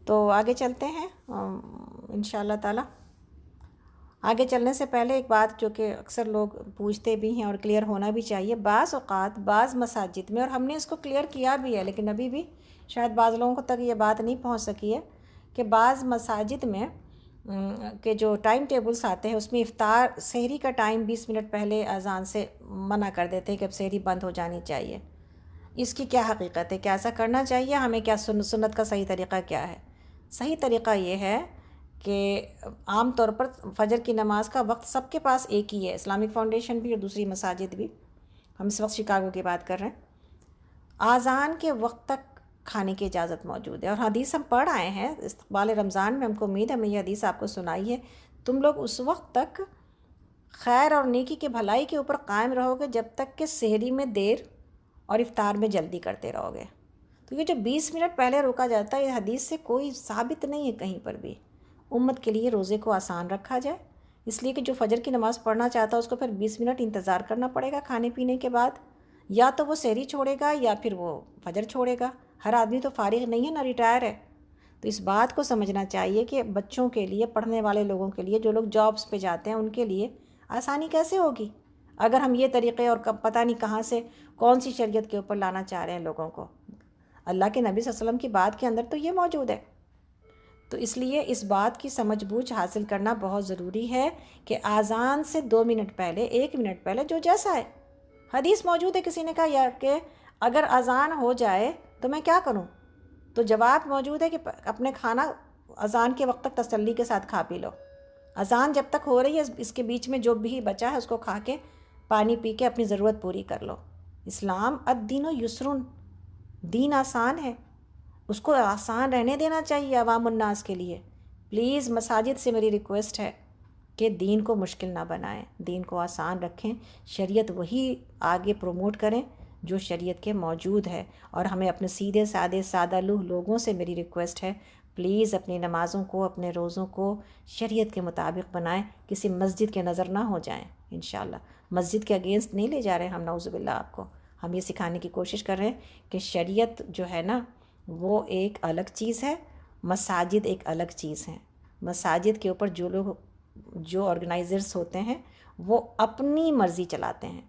تو آگے چلتے ہیں انشاءاللہ تعالی۔ آگے چلنے سے پہلے ایک بات جو کہ اکثر لوگ پوچھتے بھی ہیں اور کلیئر ہونا بھی چاہیے، بعض اوقات بعض مساجد میں، اور ہم نے اس کو کلیئر کیا بھی ہے لیکن ابھی بھی شاید بعض لوگوں کو تک یہ بات نہیں پہنچ سکی ہے کہ بعض مساجد میں کہ جو ٹائم ٹیبلز آتے ہیں اس میں افطار سحری کا ٹائم 20 منٹ پہلے اذان سے منع کر دیتے ہیں کہ اب سحری بند ہو جانی چاہیے۔ اس کی کیا حقیقت ہے؟ کیا ایسا کرنا چاہیے ہمیں؟ کیا سنت کا صحیح طریقہ کیا ہے؟ صحیح طریقہ یہ ہے کہ عام طور پر فجر کی نماز کا وقت سب کے پاس ایک ہی ہے، اسلامک فاؤنڈیشن بھی اور دوسری مساجد بھی، ہم اس وقت شکاگو کی بات کر رہے ہیں۔ اذان کے وقت تک کھانے کی اجازت موجود ہے، اور حدیث ہم پڑھ آئے ہیں استقبال رمضان میں، ہم کو امید ہے میں یہ حدیث آپ کو سنائی ہے، تم لوگ اس وقت تک خیر اور نیکی کے بھلائی کے اوپر قائم رہو گے جب تک کہ سحری میں دیر اور افطار میں جلدی کرتے رہو گے۔ تو یہ جو 20 منٹ پہلے روکا جاتا ہے یہ حدیث سے کوئی ثابت نہیں ہے کہیں پر بھی۔ امت کے لیے روزے کو آسان رکھا جائے، اس لیے کہ جو فجر کی نماز پڑھنا چاہتا ہے اس کو پھر 20 منٹ انتظار کرنا پڑے گا کھانے پینے کے بعد، یا تو وہ سحری چھوڑے گا یا پھر وہ فجر چھوڑے گا۔ ہر آدمی تو فارغ نہیں ہے، نہ ریٹائر ہے۔ تو اس بات کو سمجھنا چاہیے کہ بچوں کے لیے، پڑھنے والے لوگوں کے لیے، جو لوگ جابس پہ جاتے ہیں ان کے لیے آسانی کیسے ہوگی اگر ہم یہ طریقے اور پتہ نہیں کہاں سے کون سی شریعت کے اوپر لانا چاہ رہے ہیں لوگوں کو۔ اللہ کے نبی صلی اللہ علیہ وسلم کی بات کے اندر تو یہ موجود ہے۔ تو اس لیے اس بات کی سمجھ بوجھ حاصل کرنا بہت ضروری ہے کہ اذان سے 2 منٹ پہلے، 1 منٹ پہلے، جو جیسا ہے۔ حدیث موجود ہے، کسی نے کہا یا کہ اگر اذان ہو جائے تو میں کیا کروں؟ تو جواب موجود ہے کہ اپنے کھانا اذان کے وقت تک تسلی کے ساتھ کھا پی لو۔ اذان جب تک ہو رہی ہے اس کے بیچ میں جو بھی بچا ہے اس کو کھا کے، پانی پی کے اپنی ضرورت پوری کر لو۔ اسلام الدین یسرن، دین آسان ہے، اس کو آسان رہنے دینا چاہیے عوام الناس کے لیے۔ پلیز مساجد سے میری ریکویسٹ ہے کہ دین کو مشکل نہ بنائیں، دین کو آسان رکھیں، شریعت وہی آگے پروموٹ کریں جو شریعت کے موجود ہے۔ اور ہمیں اپنے سیدھے سادہ لوح لوگوں سے میری ریکویسٹ ہے، پلیز اپنی نمازوں کو، اپنے روزوں کو شریعت کے مطابق بنائیں، کسی مسجد کے نظر نہ ہو جائیں انشاءاللہ۔ مسجد کے اگینسٹ نہیں لے جا رہے ہم، نعوذ باللہ آپ کو، ہم یہ سکھانے کی کوشش کر رہے ہیں کہ شریعت جو ہے نا وہ ایک الگ چیز ہے، مساجد ایک الگ چیز ہیں۔ مساجد کے اوپر جو لوگ، جو آرگنائزرز ہوتے ہیں وہ اپنی مرضی چلاتے ہیں،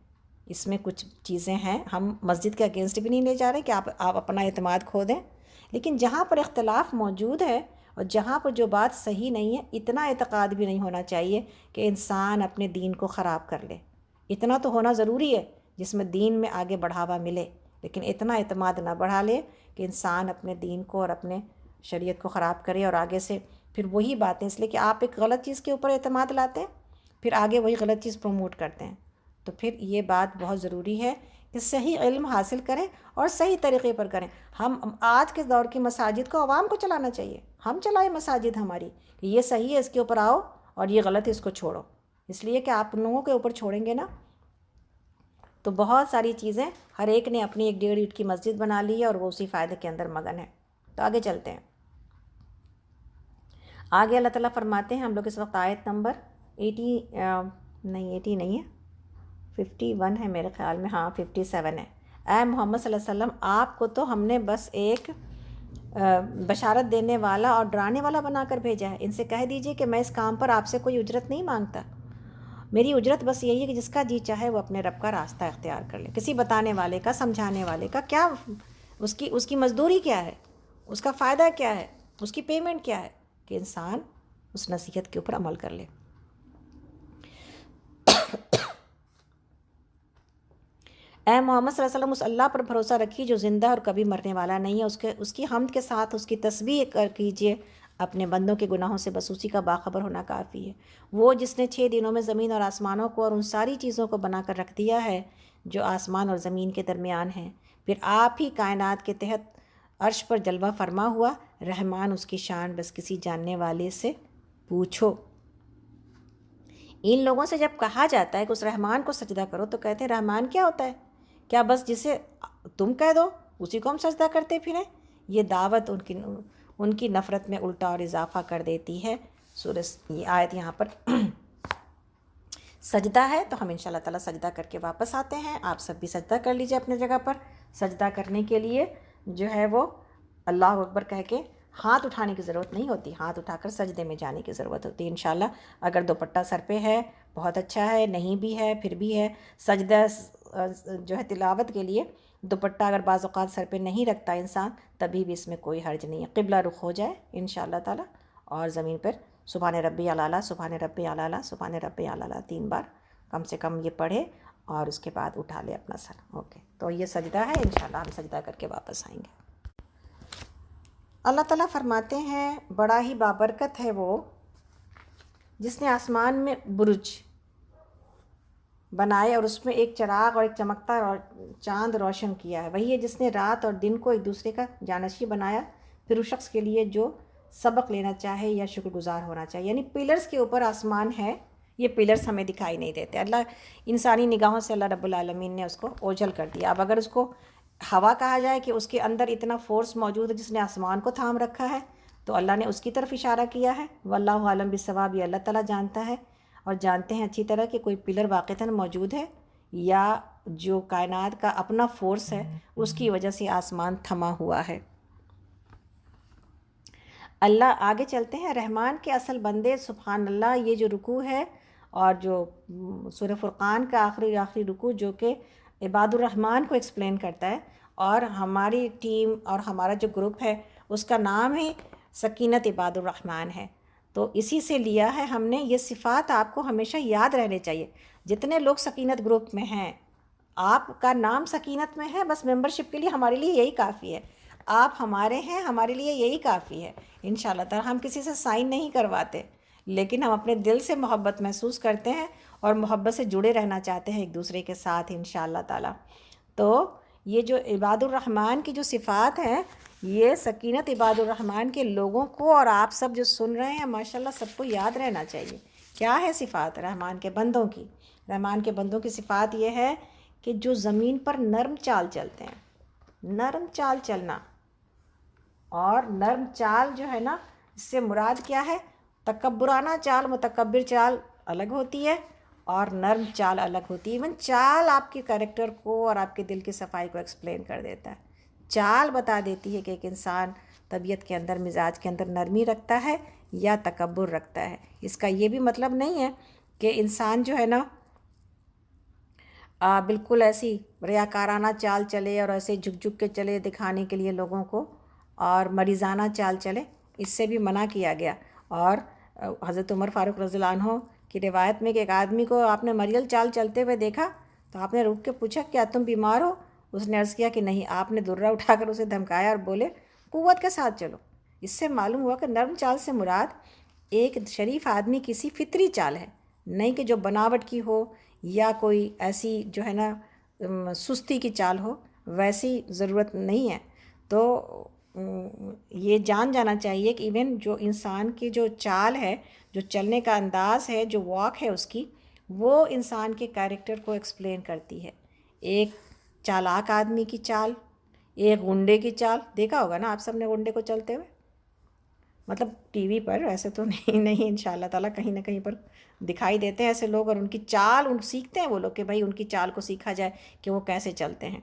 اس میں کچھ چیزیں ہیں، ہم مسجد کے اگینسٹ بھی نہیں لے جا رہے کہ آپ اپنا اعتماد کھو دیں، لیکن جہاں پر اختلاف موجود ہے اور جہاں پر جو بات صحیح نہیں ہے، اتنا اعتقاد بھی نہیں ہونا چاہیے کہ انسان اپنے دین کو خراب کر لے۔ اتنا تو ہونا ضروری ہے جس میں دین میں آگے بڑھاوا ملے، لیکن اتنا اعتماد نہ بڑھا لے کہ انسان اپنے دین کو اور اپنے شریعت کو خراب کرے، اور آگے سے پھر وہی باتیں، اس لیے کہ آپ ایک غلط چیز کے اوپر اعتماد لاتے ہیں پھر آگے وہی غلط چیز پروموٹ کرتے ہیں۔ تو پھر یہ بات بہت ضروری ہے کہ صحیح علم حاصل کریں اور صحیح طریقے پر کریں۔ ہم آج کے دور کی مساجد کو عوام کو چلانا چاہیے، ہم چلائیں مساجد ہماری کہ یہ صحیح ہے اس کے اوپر آؤ اور یہ غلط ہے اس کو چھوڑو، اس لیے کہ آپ لوگوں کے اوپر چھوڑیں گے نا تو بہت ساری چیزیں، ہر ایک نے اپنی 1.5 اینٹ کی مسجد بنا لی ہے اور وہ اسی فائدے کے اندر مگن ہے۔ تو آگے چلتے ہیں۔ آگے اللہ تعالیٰ فرماتے ہیں، ہم لوگ اس وقت آیت نمبر 80 نہیں ہے، 51 ہے میرے خیال میں، ہاں 57 ہے۔ اے محمد صلی اللہ علیہ وسلم، آپ کو تو ہم نے بس ایک بشارت دینے والا اور ڈرانے والا بنا کر بھیجا ہے۔ ان سے کہہ دیجئے کہ میں اس کام پر آپ سے کوئی اجرت نہیں مانگتا، میری اجرت بس یہی ہے کہ جس کا جی چاہے وہ اپنے رب کا راستہ اختیار کر لے۔ کسی بتانے والے کا، سمجھانے والے کا کیا، اس کی مزدوری کیا ہے، اس کا فائدہ کیا ہے، اس کی پیمنٹ کیا ہے؟ کہ انسان اس نصیحت کے اوپر عمل کر لے۔ اے محمد صلی اللہ علیہ وسلم، اس اللہ پر بھروسہ رکھیے جو زندہ اور کبھی مرنے والا نہیں ہے، اس کی حمد کے ساتھ اس کی تسبیح کیجیے، اپنے بندوں کے گناہوں سے بس اسی کا باخبر ہونا کافی ہے۔ وہ جس نے 6 دنوں میں زمین اور آسمانوں کو اور ان ساری چیزوں کو بنا کر رکھ دیا ہے جو آسمان اور زمین کے درمیان ہیں، پھر آپ ہی کائنات کے تحت عرش پر جلوہ فرما ہوا، رحمان اس کی شان بس کسی جاننے والے سے پوچھو۔ ان لوگوں سے جب کہا جاتا ہے کہ اس رحمان کو سجدہ کرو تو کہتے ہیں رحمان کیا ہوتا ہے؟ کیا بس جسے تم کہہ دو اسی کو ہم سجدہ کرتے پھریں؟ یہ دعوت ان کی نفرت میں الٹا اور اضافہ کر دیتی ہے۔ یہ آیت یہاں پر سجدہ ہے، تو ہم انشاءاللہ تعالیٰ سجدہ کر کے واپس آتے ہیں۔ آپ سب بھی سجدہ کر لیجئے اپنے جگہ پر۔ سجدہ کرنے کے لیے جو ہے وہ اللہ اکبر کہہ کے ہاتھ اٹھانے کی ضرورت نہیں ہوتی، ہاتھ اٹھا کر سجدے میں جانے کی ضرورت ہوتی ہے انشاءاللہ۔ اگر دوپٹہ سر پہ ہے بہت اچھا ہے، نہیں بھی ہے پھر بھی ہے، سجدہ جو ہے تلاوت کے لیے دوپٹہ اگر بعض اوقات سر پہ نہیں رکھتا انسان تبھی بھی اس میں کوئی حرج نہیں ہے، قبلہ رخ ہو جائے انشاءاللہ تعالی، اور زمین پر سبحان ربی الاعلیٰ سبحان ربی الاعلیٰ سبحان ربی الاعلیٰ 3 بار کم سے کم یہ پڑھے، اور اس کے بعد اٹھا لے اپنا سر۔ اوکے، تو یہ سجدہ ہے، انشاءاللہ ہم سجدہ کر کے واپس آئیں گے۔ اللہ تعالیٰ فرماتے ہیں بڑا ہی بابرکت ہے وہ جس نے آسمان میں برج بنائے اور اس میں ایک چراغ اور ایک چمکتا چاند روشن کیا ہے، وہی ہے جس نے رات اور دن کو ایک دوسرے کا جانشین بنایا، پھر اس شخص کے لیے جو سبق لینا چاہے یا شکر گزار ہونا چاہیے۔ یعنی پلرز کے اوپر آسمان ہے، یہ پلرز ہمیں دکھائی نہیں دیتے، اللہ انسانی نگاہوں سے اللہ رب العالمین نے اس کو اوجھل کر دیا۔ اب اگر اس کو ہوا کہا جائے کہ اس کے اندر اتنا فورس موجود ہے جس نے آسمان کو تھام رکھا ہے، تو اللہ نے اس کی طرف اشارہ کیا ہے، واللہ عالم بالصواب، یہ اللہ تعالیٰ جانتا ہے اور جانتے ہیں اچھی طرح کہ کوئی پلر واقعتاً موجود ہے یا جو کائنات کا اپنا فورس ہے اس کی وجہ سے آسمان تھما ہوا ہے۔ اللہ آگے چلتے ہیں، رحمان کے اصل بندے سبحان اللہ، یہ جو رکوع ہے اور جو سورہ فرقان کا آخری رکوع جو کہ عباد الرحمن کو ایکسپلین کرتا ہے، اور ہماری ٹیم اور ہمارا جو گروپ ہے اس کا نام ہی سکینت عباد الرحمن ہے، تو اسی سے لیا ہے ہم نے۔ یہ صفات آپ کو ہمیشہ یاد رہنے چاہیے، جتنے لوگ سکینت گروپ میں ہیں، آپ کا نام سکینت میں ہے، بس ممبرشپ کے لیے ہمارے لیے یہی کافی ہے، آپ ہمارے ہیں، ہمارے لیے یہی کافی ہے انشاءاللہ تعالی۔ ہم کسی سے سائن نہیں کرواتے، لیکن ہم اپنے دل سے محبت محسوس کرتے ہیں اور محبت سے جڑے رہنا چاہتے ہیں ایک دوسرے کے ساتھ انشاءاللہ تعالی۔ تو یہ جو عباد الرحمن کی جو صفات ہیں، یہ سکینت عباد الرحمن کے لوگوں کو اور آپ سب جو سن رہے ہیں ماشاءاللہ سب کو یاد رہنا چاہیے۔ کیا ہے صفات رحمان کے بندوں کی؟ رحمان کے بندوں کی صفات یہ ہے کہ جو زمین پر نرم چال چلتے ہیں، نرم چال چلنا، اور نرم چال جو ہے نا اس سے مراد کیا ہے؟ تکبرانہ چال، متکبر چال الگ ہوتی ہے اور نرم چال الگ ہوتی ہے۔ ایون چال آپ کے کریکٹر کو اور آپ کے دل کی صفائی کو ایکسپلین کر دیتا ہے، چال بتا دیتی ہے کہ ایک انسان طبیعت کے اندر، مزاج کے اندر نرمی رکھتا ہے یا تکبر رکھتا ہے۔ اس کا یہ بھی مطلب نہیں ہے کہ انسان جو ہے نا بالکل ایسی ریاکارانہ چال چلے اور ایسے جھک جھک کے چلے دکھانے کے لیے لوگوں کو، اور مریضانہ چال چلے، اس سے بھی منع کیا گیا۔ اور حضرت عمر فاروق رضی اللہ عنہ کی روایت میں کہ ایک آدمی کو آپ نے مریل چال چلتے ہوئے دیکھا تو آپ نے رک کے پوچھا کیا تم بیمار ہو؟ اس نے عرض کیا کہ نہیں۔ آپ نے درہ اٹھا کر اسے دھمکایا اور بولے قوت کے ساتھ چلو۔ اس سے معلوم ہوا کہ نرم چال سے مراد ایک شریف آدمی کی سی فطری چال ہے، نہیں کہ جو بناوٹ کی ہو یا کوئی ایسی جو ہے نا سستی کی چال ہو، ویسی ضرورت نہیں ہے۔ تو یہ جان جانا چاہیے کہ ایون جو انسان کی جو چال ہے، جو چلنے کا انداز ہے، جو واک ہے اس کی، وہ انسان کے کیریکٹر کو ایکسپلین کرتی ہے۔ ایک چالاک آدمی کی چال، ایک غنڈے کی چال، دیکھا ہوگا نا آپ سب نے غنڈے کو چلتے ہوئے، مطلب ٹی وی پر، ایسے تو نہیں انشاءاللہ تعالیٰ کہیں نہ کہیں پر دکھائی دیتے ہیں ایسے لوگ، اور ان کی چال سیکھتے ہیں وہ لوگ کہ بھائی ان کی چال کو سیکھا جائے کہ وہ کیسے چلتے ہیں۔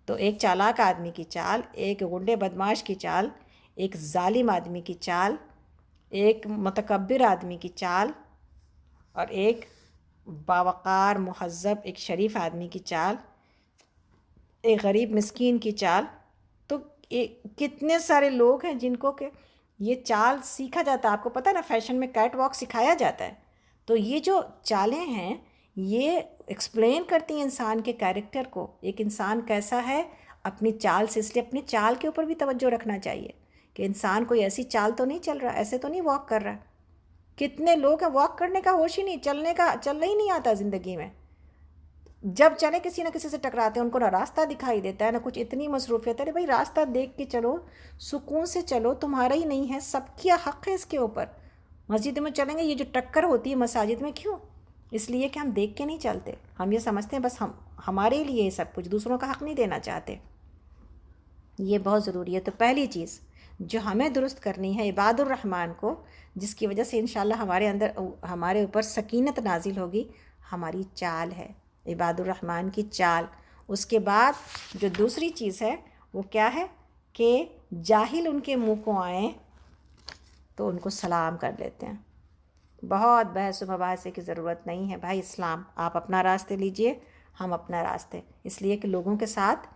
تو ایک چالاک آدمی کی چال، ایک غنڈے بدماش کی چال، ایک ظالم آدمی کی چال، ایک متکبر آدمی کی چال، اور ایک باوقار مہذب ایک شریف آدمی کی چال، ایک غریب مسکین کی چال۔ تو کتنے سارے لوگ ہیں جن کو کہ یہ چال سیکھا جاتا ہے۔ آپ کو پتہ ہے نا فیشن میں کیٹ واک سکھایا جاتا ہے، تو یہ جو چالیں ہیں یہ ایکسپلین کرتی ہیں انسان کے کیریکٹر کو، ایک انسان کیسا ہے اپنی چال سے۔ اس لیے اپنی چال کے اوپر بھی توجہ رکھنا چاہیے کہ انسان کوئی ایسی چال تو نہیں چل رہا، ایسے تو نہیں واک کر رہا۔ کتنے لوگ ہیں واک کرنے کا ہوش ہی نہیں، چلنا ہی نہیں آتا زندگی میں، جب چلے کسی نہ کسی سے ٹکراتے ہیں، ان کو نہ راستہ دکھائی دیتا ہے نہ کچھ، اتنی مصروفیت ہے۔ بھائی راستہ دیکھ کے چلو، سکون سے چلو، تمہارا ہی نہیں ہے، سب کی حق ہے اس کے اوپر۔ مسجد میں چلیں گے، یہ جو ٹکر ہوتی ہے مساجد میں، کیوں؟ اس لیے کہ ہم دیکھ کے نہیں چلتے، ہم یہ سمجھتے ہیں بس ہمارے لیے یہ سب کچھ، دوسروں کا حق نہیں دینا چاہتے۔ یہ بہت ضروری ہے۔ تو پہلی چیز جو ہمیں درست کرنی ہے عباد الرحمن کو، جس کی وجہ سے انشاءاللہ ہمارے اوپر سکینت نازل ہوگی، ہماری چال ہے، عباد الرحمن کی چال۔ اس کے بعد جو دوسری چیز ہے وہ کیا ہے کہ جاہل ان کے منہ کو آئیں تو ان کو سلام کر لیتے ہیں۔ بہت بحث و مباحثے کی ضرورت نہیں ہے بھائی، اسلام آپ اپنا راستے لیجئے، ہم اپنا راستے، اس لیے کہ لوگوں کے ساتھ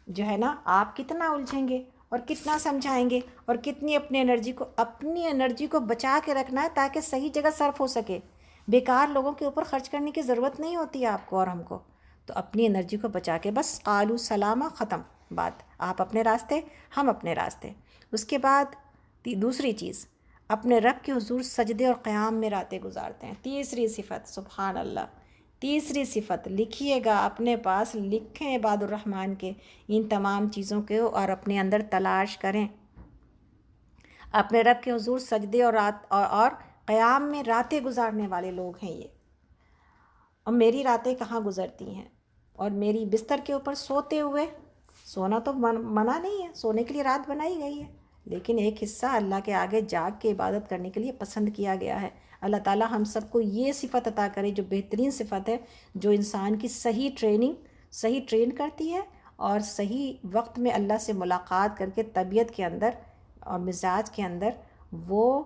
جو ہے نا آپ کتنا الجھیں گے اور کتنا سمجھائیں گے اور کتنی اپنی انرجی کو بچا کے رکھنا ہے تاکہ صحیح جگہ صرف ہو سکے۔ بیکار لوگوں کے اوپر خرچ کرنے کی ضرورت نہیں ہوتی ہے آپ کو اور ہم کو، تو اپنی انرجی کو بچا کے بس قالو سلامہ، ختم بات، آپ اپنے راستے، ہم اپنے راستے۔ اس کے بعد دوسری چیز، اپنے رب کے حضور سجدے اور قیام میں راتیں گزارتے ہیں۔ تیسری صفت، سبحان اللہ، تیسری صفت لکھیے گا اپنے پاس، لکھیں عباد الرحمن کے ان تمام چیزوں کے اور اپنے اندر تلاش کریں۔ اپنے رب کے حضور سجدے اور قیام میں راتیں گزارنے والے لوگ ہیں یہ۔ اور میری راتیں کہاں گزرتی ہیں، اور میری بستر کے اوپر سوتے ہوئے، سونا تو منع نہیں ہے، سونے کے لیے رات بنائی گئی ہے، لیکن ایک حصہ اللہ کے آگے جاگ کے عبادت کرنے کے لیے پسند کیا گیا ہے۔ اللہ تعالیٰ ہم سب کو یہ صفت عطا کرے جو بہترین صفت ہے، جو انسان کی صحیح ٹرین کرتی ہے اور صحیح وقت میں اللہ سے ملاقات کر کے طبیعت کے اندر اور مزاج کے اندر وہ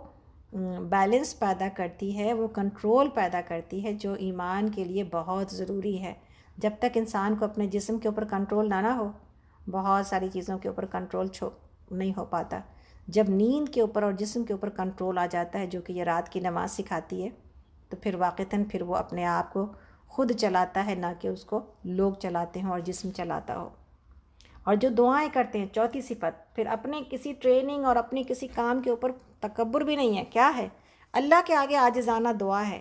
بیلنس پیدا کرتی ہے، وہ کنٹرول پیدا کرتی ہے جو ایمان کے لیے بہت ضروری ہے۔ جب تک انسان کو اپنے جسم کے اوپر کنٹرول نہ ہو، بہت ساری چیزوں کے اوپر کنٹرول نہیں ہو پاتا۔ جب نیند کے اوپر اور جسم کے اوپر کنٹرول آ جاتا ہے، جو کہ یہ رات کی نماز سکھاتی ہے، تو پھر واقعتاً پھر وہ اپنے آپ کو خود چلاتا ہے، نہ کہ اس کو لوگ چلاتے ہوں اور جسم چلاتا ہو۔ اور جو دعائیں کرتے ہیں، چوتھی صفت، پھر اپنے کسی ٹریننگ اور اپنے کسی کام کے اوپر تکبر بھی نہیں ہے۔ کیا ہے؟ اللہ کے آگے عاجزانہ دعا ہے،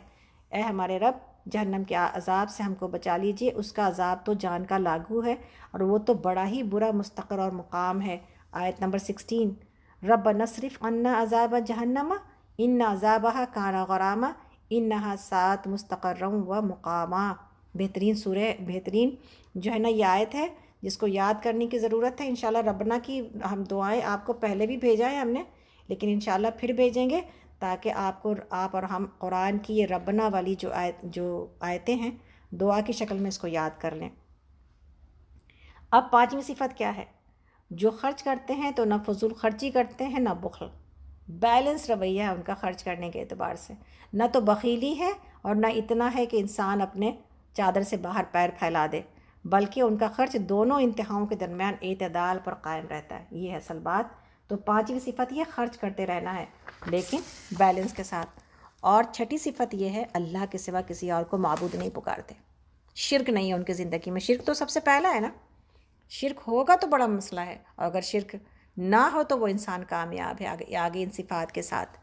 اے ہمارے رب جہنم کے عذاب سے ہم کو بچا لیجئے، اس کا عذاب تو جان کا لاگو ہے اور وہ تو بڑا ہی برا مستقر اور مقام ہے۔ آیت نمبر 16، رب نصرف عنا عذاب جہنم ان عذابہ کان غراما انہا سات مستقرا و مقاما۔ بہترین سورہ، بہترین جو ہے نا یہ آیت ہے جس کو یاد کرنے کی ضرورت ہے۔ انشاءاللہ ربنا کی ہم دعائیں آپ کو پہلے بھی بھیجا ہے ہم نے، لیکن انشاءاللہ پھر بھیجیں گے تاکہ آپ اور ہم قرآن کی یہ ربنا والی جو آیتیں ہیں دعا کی شکل میں اس کو یاد کر لیں۔ اب پانچویں صفت کیا ہے؟ جو خرچ کرتے ہیں تو نہ فضول خرچی کرتے ہیں، نہ بخل، بیلنس رویہ ہے ان کا خرچ کرنے کے اعتبار سے، نہ تو بخیلی ہے اور نہ اتنا ہے کہ انسان اپنے چادر سے باہر پیر پھیلا دے، بلکہ ان کا خرچ دونوں انتہاؤں کے درمیان اعتدال پر قائم رہتا ہے۔ یہ ہے اصل بات۔ تو پانچویں صفت یہ خرچ کرتے رہنا ہے لیکن بیلنس کے ساتھ۔ اور چھٹی صفت یہ ہے اللہ کے سوا کسی اور کو معبود نہیں پکارتے، شرک نہیں ہے ان کی زندگی میں۔ شرک تو سب سے پہلا ہے نا، شرک ہوگا تو بڑا مسئلہ ہے، اور اگر شرک نہ ہو تو وہ انسان کامیاب ہے آگے ان صفات کے ساتھ۔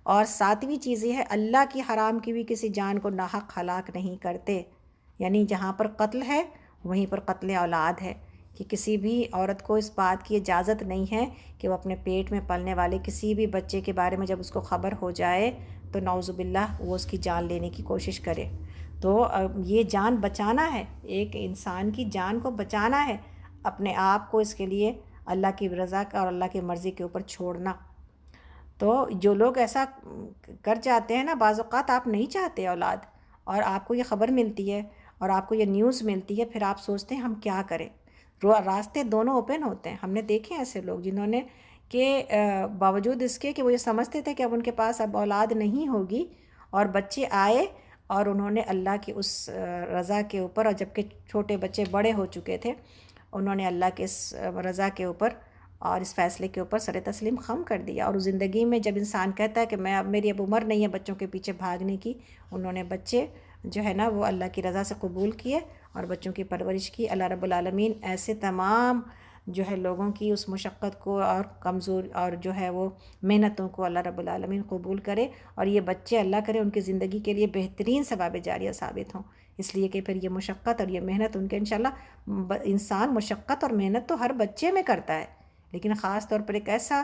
اور ساتویں چیز یہ ہے اللہ کی حرام کی بھی کسی جان کو ناحق ہلاک نہیں کرتے، یعنی جہاں پر قتل ہے وہیں پر قتل اولاد ہے، کہ کسی بھی عورت کو اس بات کی اجازت نہیں ہے کہ وہ اپنے پیٹ میں پلنے والے کسی بھی بچے کے بارے میں جب اس کو خبر ہو جائے تو نعوذ باللہ وہ اس کی جان لینے کی کوشش کرے۔ تو یہ جان بچانا ہے، ایک انسان کی جان کو بچانا ہے، اپنے آپ کو اس کے لیے اللہ کی رضا کا اور اللہ کی مرضی کے اوپر چھوڑنا۔ تو جو لوگ ایسا کر جاتے ہیں نا، بعض اوقات آپ نہیں چاہتے اولاد اور آپ کو یہ خبر ملتی ہے اور آپ کو یہ نیوز ملتی ہے، پھر آپ سوچتے ہیں ہم کیا کریں۔ راستے دونوں اوپن ہوتے ہیں۔ ہم نے دیکھے ایسے لوگ جنہوں نے کہ باوجود اس کے کہ وہ یہ سمجھتے تھے کہ اب ان کے پاس اب اولاد نہیں ہوگی، اور بچے آئے اور انہوں نے اللہ کی اس رضا کے اوپر، اور جب کہ چھوٹے بچے بڑے ہو چکے تھے، انہوں نے اللہ کے اس رضا کے اوپر اور اس فیصلے کے اوپر سر تسلیم خم کر دیا۔ اور زندگی میں جب انسان کہتا ہے کہ میری اب عمر نہیں ہے بچوں کے پیچھے بھاگنے کی، انہوں نے بچے جو ہے نا وہ اللہ کی رضا سے قبول کیے اور بچوں کی پرورش کی۔ اللہ رب العالمین ایسے تمام جو ہے لوگوں کی اس مشقت کو اور کمزور اور جو ہے وہ محنتوں کو اللہ رب العالمین قبول کرے، اور یہ بچے اللہ کرے ان کی زندگی کے لیے بہترین ثواب جاریہ ثابت ہوں، اس لیے کہ پھر یہ مشقت اور یہ محنت ان کے انشاءاللہ انسان مشقت اور محنت تو ہر بچے میں کرتا ہے، لیکن خاص طور پر ایک ایسا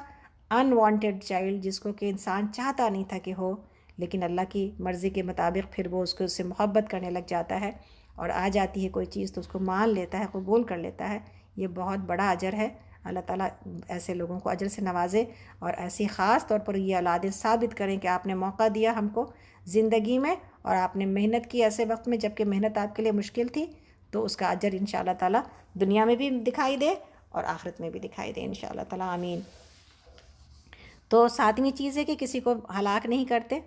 انوانٹیڈ چائلڈ جس کو کہ انسان چاہتا نہیں تھا کہ ہو، لیکن اللہ کی مرضی کے مطابق پھر وہ اس سے محبت کرنے لگ جاتا ہے، اور آ جاتی ہے کوئی چیز تو اس کو مان لیتا ہے، قبول کر لیتا ہے۔ یہ بہت بڑا اجر ہے۔ اللہ تعالیٰ ایسے لوگوں کو اجر سے نوازے، اور ایسی خاص طور پر یہ اولادیں ثابت کریں کہ آپ نے موقع دیا ہم کو زندگی میں، اور آپ نے محنت کی ایسے وقت میں جب کہ محنت آپ کے لیے مشکل تھی، تو اس کا اجر انشاءاللہ تعالیٰ دنیا میں بھی دکھائی دے اور آخرت میں بھی دکھائی دے انشاءاللہ تعالیٰ، آمین۔ تو ساتویں چیز ہے کہ کسی کو ہلاک نہیں کرتے،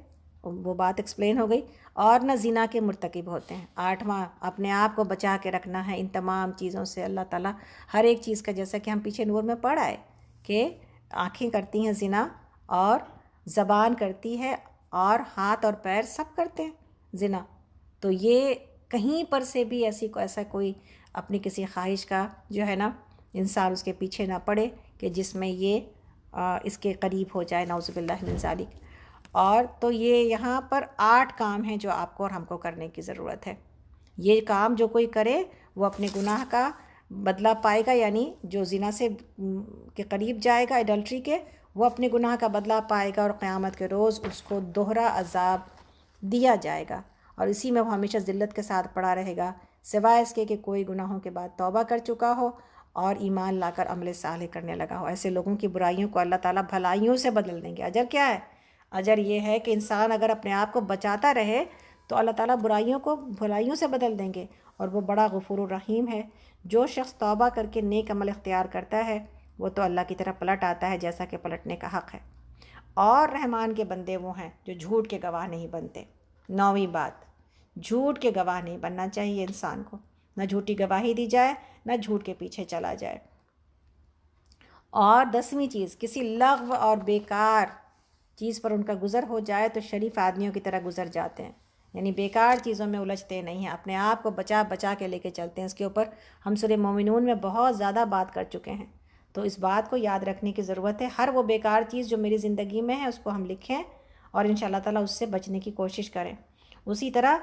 وہ بات ایکسپلین ہو گئی، اور نہ زنا کے مرتکب ہوتے ہیں۔ آٹھواں، اپنے آپ کو بچا کے رکھنا ہے ان تمام چیزوں سے۔ اللہ تعالیٰ ہر ایک چیز کا، جیسا کہ ہم پیچھے نور میں پڑھا ہے کہ آنکھیں کرتی ہیں زنا، اور زبان کرتی ہے، اور ہاتھ اور پیر سب کرتے ہیں زنا۔ تو یہ کہیں پر سے بھی ایسا کوئی اپنی کسی خواہش کا جو ہے نا انسان اس کے پیچھے نہ پڑے کہ جس میں یہ اس کے قریب ہو جائے، نعوذ باللہ من ذالک۔ اور تو یہ یہاں پر 8 کام ہیں جو آپ کو اور ہم کو کرنے کی ضرورت ہے۔ یہ کام جو کوئی کرے وہ اپنے گناہ کا بدلہ پائے گا، یعنی جو زنا سے کے قریب جائے گا، ایڈلٹری کے، وہ اپنے گناہ کا بدلہ پائے گا، اور قیامت کے روز اس کو دوہرا عذاب دیا جائے گا، اور اسی میں وہ ہمیشہ ذلت کے ساتھ پڑا رہے گا، سوائے اس کے کہ کوئی گناہوں کے بعد توبہ کر چکا ہو اور ایمان لا کر عمل صالح کرنے لگا ہو۔ ایسے لوگوں کی برائیوں کو اللہ تعالیٰ بھلائیوں سے بدل دیں گے۔ اجر کیا ہے؟ اجر یہ ہے کہ انسان اگر اپنے آپ کو بچاتا رہے تو اللہ تعالیٰ برائیوں کو بھلائیوں سے بدل دیں گے، اور وہ بڑا غفور الرحیم ہے۔ جو شخص توبہ کر کے نیک عمل اختیار کرتا ہے وہ تو اللہ کی طرف پلٹ آتا ہے جیسا کہ پلٹنے کا حق ہے، اور رحمان کے بندے وہ ہیں جو جھوٹ کے گواہ نہیں بنتے۔ 9ویں بات، جھوٹ کے گواہ نہیں بننا چاہیے انسان کو، نہ جھوٹی گواہی دی جائے، نہ جھوٹ کے پیچھے چلا جائے۔ اور 10ویں چیز، کسی لغو اور بیکار چیز پر ان کا گزر ہو جائے تو شریف آدمیوں کی طرح گزر جاتے ہیں، یعنی بیکار چیزوں میں الجھتے نہیں ہیں، اپنے آپ کو بچا کے لے کے چلتے ہیں۔ اس کے اوپر ہم سورہ مومنون میں بہت زیادہ بات کر چکے ہیں، تو اس بات کو یاد رکھنے کی ضرورت ہے۔ ہر وہ بیکار چیز جو میری زندگی میں ہے اس کو ہم لکھیں، اور انشاءاللہ تعالیٰ اس سے بچنے کی کوشش کریں۔ اسی طرح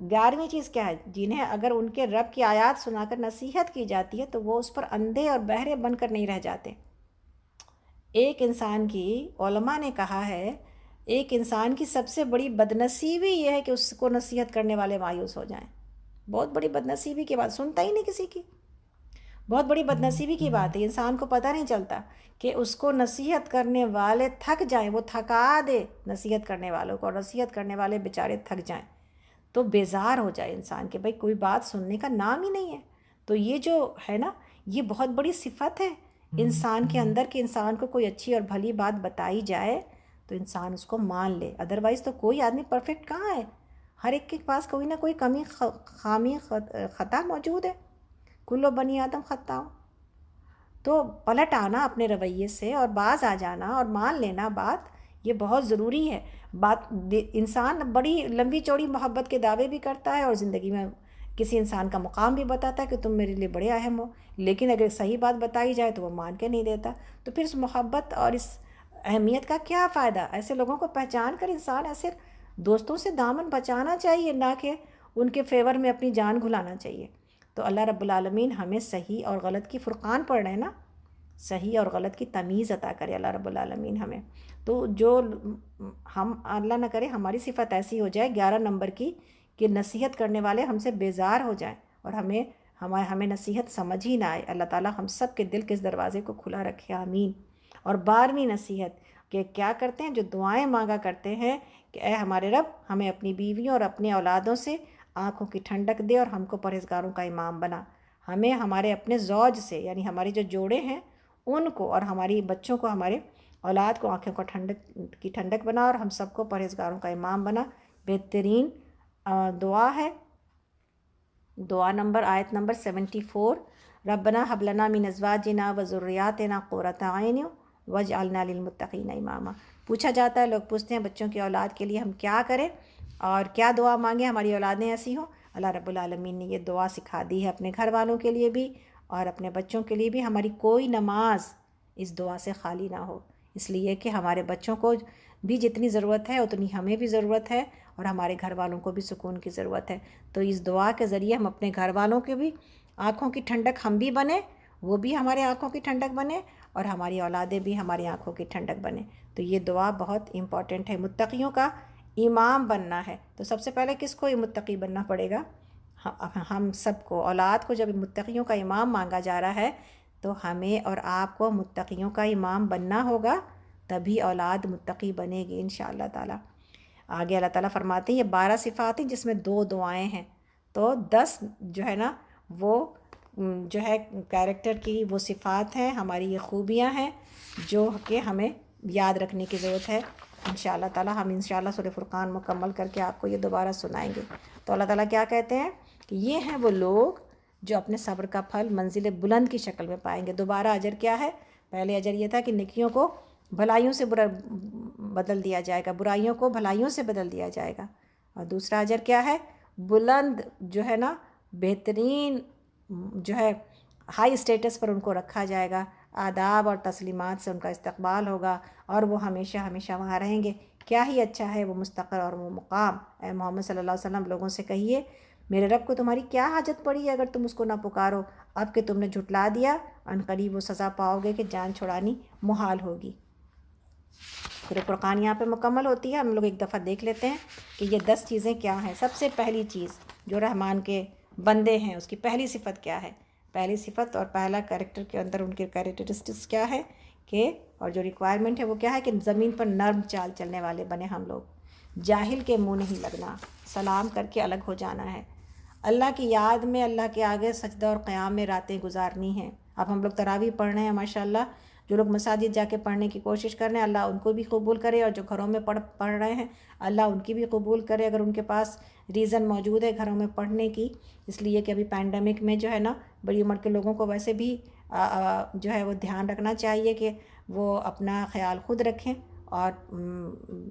11ویں چیز کیا ہے؟ جنہیں اگر ان کے رب کی آیات سنا کر نصیحت کی جاتی ہے تو وہ اس پر اندھے اور بہرے بن کر نہیں رہ جاتے۔ ایک انسان کی، علماء نے کہا ہے، ایک انسان کی سب سے بڑی بدنصیبی یہ ہے کہ اس کو نصیحت کرنے والے مایوس ہو جائیں۔ بہت بڑی بدنصیبی کی بات، سنتا ہی نہیں کسی کی، بہت بڑی بدنصیبی کی بات ہے۔ انسان کو پتہ نہیں چلتا کہ اس کو نصیحت کرنے والے تھک جائیں، وہ تھکا دے نصیحت کرنے والوں کو، اور نصیحت کرنے والے بیچارے تھک جائیں تو بیزار ہو جائے انسان کہ بھئی کوئی بات سننے کا نام ہی نہیں ہے۔ تو یہ جو ہے نا، یہ بہت بڑی صفت ہے انسان کے اندر کہ انسان کو کوئی اچھی اور بھلی بات بتائی جائے تو انسان اس کو مان لے، ادروائز تو کوئی آدمی پرفیکٹ کہاں ہے، ہر ایک کے پاس کوئی نہ کوئی کمی، خامی، خطا موجود ہے، کلو بنی آدم خطاؤ۔ تو پلٹ آنا اپنے رویے سے اور باز آ جانا اور مان لینا بات، یہ بہت ضروری ہے۔ انسان بڑی لمبی چوڑی محبت کے دعوے بھی کرتا ہے، اور زندگی میں کسی انسان کا مقام بھی بتاتا ہے کہ تم میرے لیے بڑے اہم ہو، لیکن اگر صحیح بات بتائی جائے تو وہ مان کے نہیں دیتا، تو پھر اس محبت اور اس اہمیت کا کیا فائدہ؟ ایسے لوگوں کو پہچان کر انسان ایسے دوستوں سے دامن بچانا چاہیے، نہ کہ ان کے فیور میں اپنی جان گھلانا چاہیے۔ تو اللہ رب العالمین ہمیں صحیح اور غلط کی فرقان پڑھ رہے ہیں نا، صحیح اور غلط کی تمیز عطا کرے اللہ رب العالمین ہمیں۔ تو جو ہم، اللہ نہ کرے ہماری صفت ایسی ہو جائے 11 نمبر کی کہ نصیحت کرنے والے ہم سے بیزار ہو جائیں اور ہمیں نصیحت سمجھ ہی نہ آئے۔ اللہ تعالیٰ ہم سب کے دل کے اس دروازے کو کھلا رکھے، آمین۔ اور 12ویں نصیحت کہ کیا کرتے ہیں؟ جو دعائیں مانگا کرتے ہیں کہ اے ہمارے رب ہمیں اپنی بیویوں اور اپنے اولادوں سے آنکھوں کی ٹھنڈک دے اور ہم کو پرہیزگاروں کا امام بنا۔ ہمیں ہمارے اپنے زوج سے، یعنی ہماری جو جوڑے ہیں ان کو، اور ہماری بچوں کو، ہمارے اولاد کو آنکھوں کو ٹھنڈک بنا، اور ہم سب کو پرہیزگاروں کا امام بنا۔ بہترین دعا ہے، دعا نمبر، آیت نمبر 74، ربنا حب لنا من ازواجنا و ذریاتنا قرۃ اعین واجعلنا للمتقین اماما۔ پوچھا جاتا ہے، لوگ پوچھتے ہیں بچوں کی اولاد کے لیے ہم کیا کریں اور کیا دعا مانگیں ہماری اولادیں ایسی ہوں۔ اللہ رب العالمین نے یہ دعا سکھا دی ہے اپنے گھر والوں کے لیے بھی اور اپنے بچوں کے لیے بھی۔ ہماری کوئی نماز اس دعا سے خالی نہ ہو، اس لیے کہ ہمارے بچوں کو بھی جتنی ضرورت ہے اتنی ہمیں بھی ضرورت ہے، اور ہمارے گھر والوں کو بھی سکون کی ضرورت ہے۔ تو اس دعا کے ذریعے ہم اپنے گھر والوں کے بھی آنکھوں کی ٹھنڈک ہم بھی بنیں، وہ بھی ہمارے آنکھوں کی ٹھنڈک بنے، اور ہماری اولادیں بھی ہماری آنکھوں کی ٹھنڈک بنیں۔ تو یہ دعا بہت امپورٹنٹ ہے، متقیوں کا امام بننا ہے۔ تو سب سے پہلے کس کو متقی بننا پڑے گا؟ ہم سب کو، اولاد کو۔ جب متقیوں کا امام مانگا جا رہا ہے تو ہمیں اور آپ کو متقیوں کا امام بننا ہوگا، تبھی اولاد متقی بنے گی انشاءاللہ تعالی۔ آگے اللہ تعالیٰ فرماتے ہیں یہ 12 صفات ہیں جس میں 2 دعائیں ہیں، تو 10 جو ہے نا وہ جو ہے کیریکٹر کی وہ صفات ہیں، ہماری یہ خوبیاں ہیں جو کہ ہمیں یاد رکھنے کی ضرورت ہے۔ انشاءاللہ تعالیٰ ہم انشاءاللہ سورہ فرقان مکمل کر کے آپ کو یہ دوبارہ سنائیں گے۔ تو اللہ تعالیٰ کیا کہتے ہیں کہ یہ ہیں وہ لوگ جو اپنے صبر کا پھل منزل بلند کی شکل میں پائیں گے۔ دوبارہ اجر کیا ہے؟ پہلے اجر یہ تھا کہ نیکیوں کو بھلائیوں سے بدل دیا جائے گا، برائیوں کو بھلائیوں سے بدل دیا جائے گا، اور دوسرا اجر کیا ہے؟ بلند جو ہے نا، بہترین جو ہے ہائی اسٹیٹس پر ان کو رکھا جائے گا، آداب اور تسلیمات سے ان کا استقبال ہوگا، اور وہ ہمیشہ ہمیشہ وہاں رہیں گے۔ کیا ہی اچھا ہے وہ مستقر اور وہ مقام۔ اے محمد صلی اللہ علیہ وسلم لوگوں سے کہیے میرے رب کو تمہاری کیا حاجت پڑی ہے اگر تم اس کو نہ پکارو، اب کہ تم نے جھٹلا دیا ان قریب وہ سزا پاؤ گے کہ جان چھڑانی محال ہوگی۔ پھر قرآن یہاں پہ مکمل ہوتی ہے، ہم لوگ ایک دفعہ دیکھ لیتے ہیں کہ یہ 10 چیزیں کیا ہیں۔ سب سے پہلی چیز جو رحمان کے بندے ہیں اس کی پہلی صفت کیا ہے؟ پہلی صفت اور پہلا کریکٹر کے اندر ان کے کریکٹرسٹکس کیا ہے کہ، اور جو ریکوائرمنٹ ہے وہ کیا ہے کہ زمین پر نرم چال چلنے والے بنے ہم لوگ، جاہل کے منہ نہیں لگنا، سلام کر کے الگ ہو جانا ہے، اللہ کی یاد میں اللہ کے آگے سجدہ اور قیام میں راتیں گزارنی ہیں۔ اب ہم لوگ تراویح پڑھ رہے ہیں ماشاءاللہ، جو لوگ مساجد جا کے پڑھنے کی کوشش کر رہے ہیں اللہ ان کو بھی قبول کرے، اور جو گھروں میں پڑھ رہے ہیں اللہ ان کی بھی قبول کرے، اگر ان کے پاس ریزن موجود ہے گھروں میں پڑھنے کی، اس لیے کہ ابھی پینڈیمک میں جو ہے نا بڑی عمر کے لوگوں کو ویسے بھی جو ہے وہ دھیان رکھنا چاہیے کہ وہ اپنا خیال خود رکھیں، اور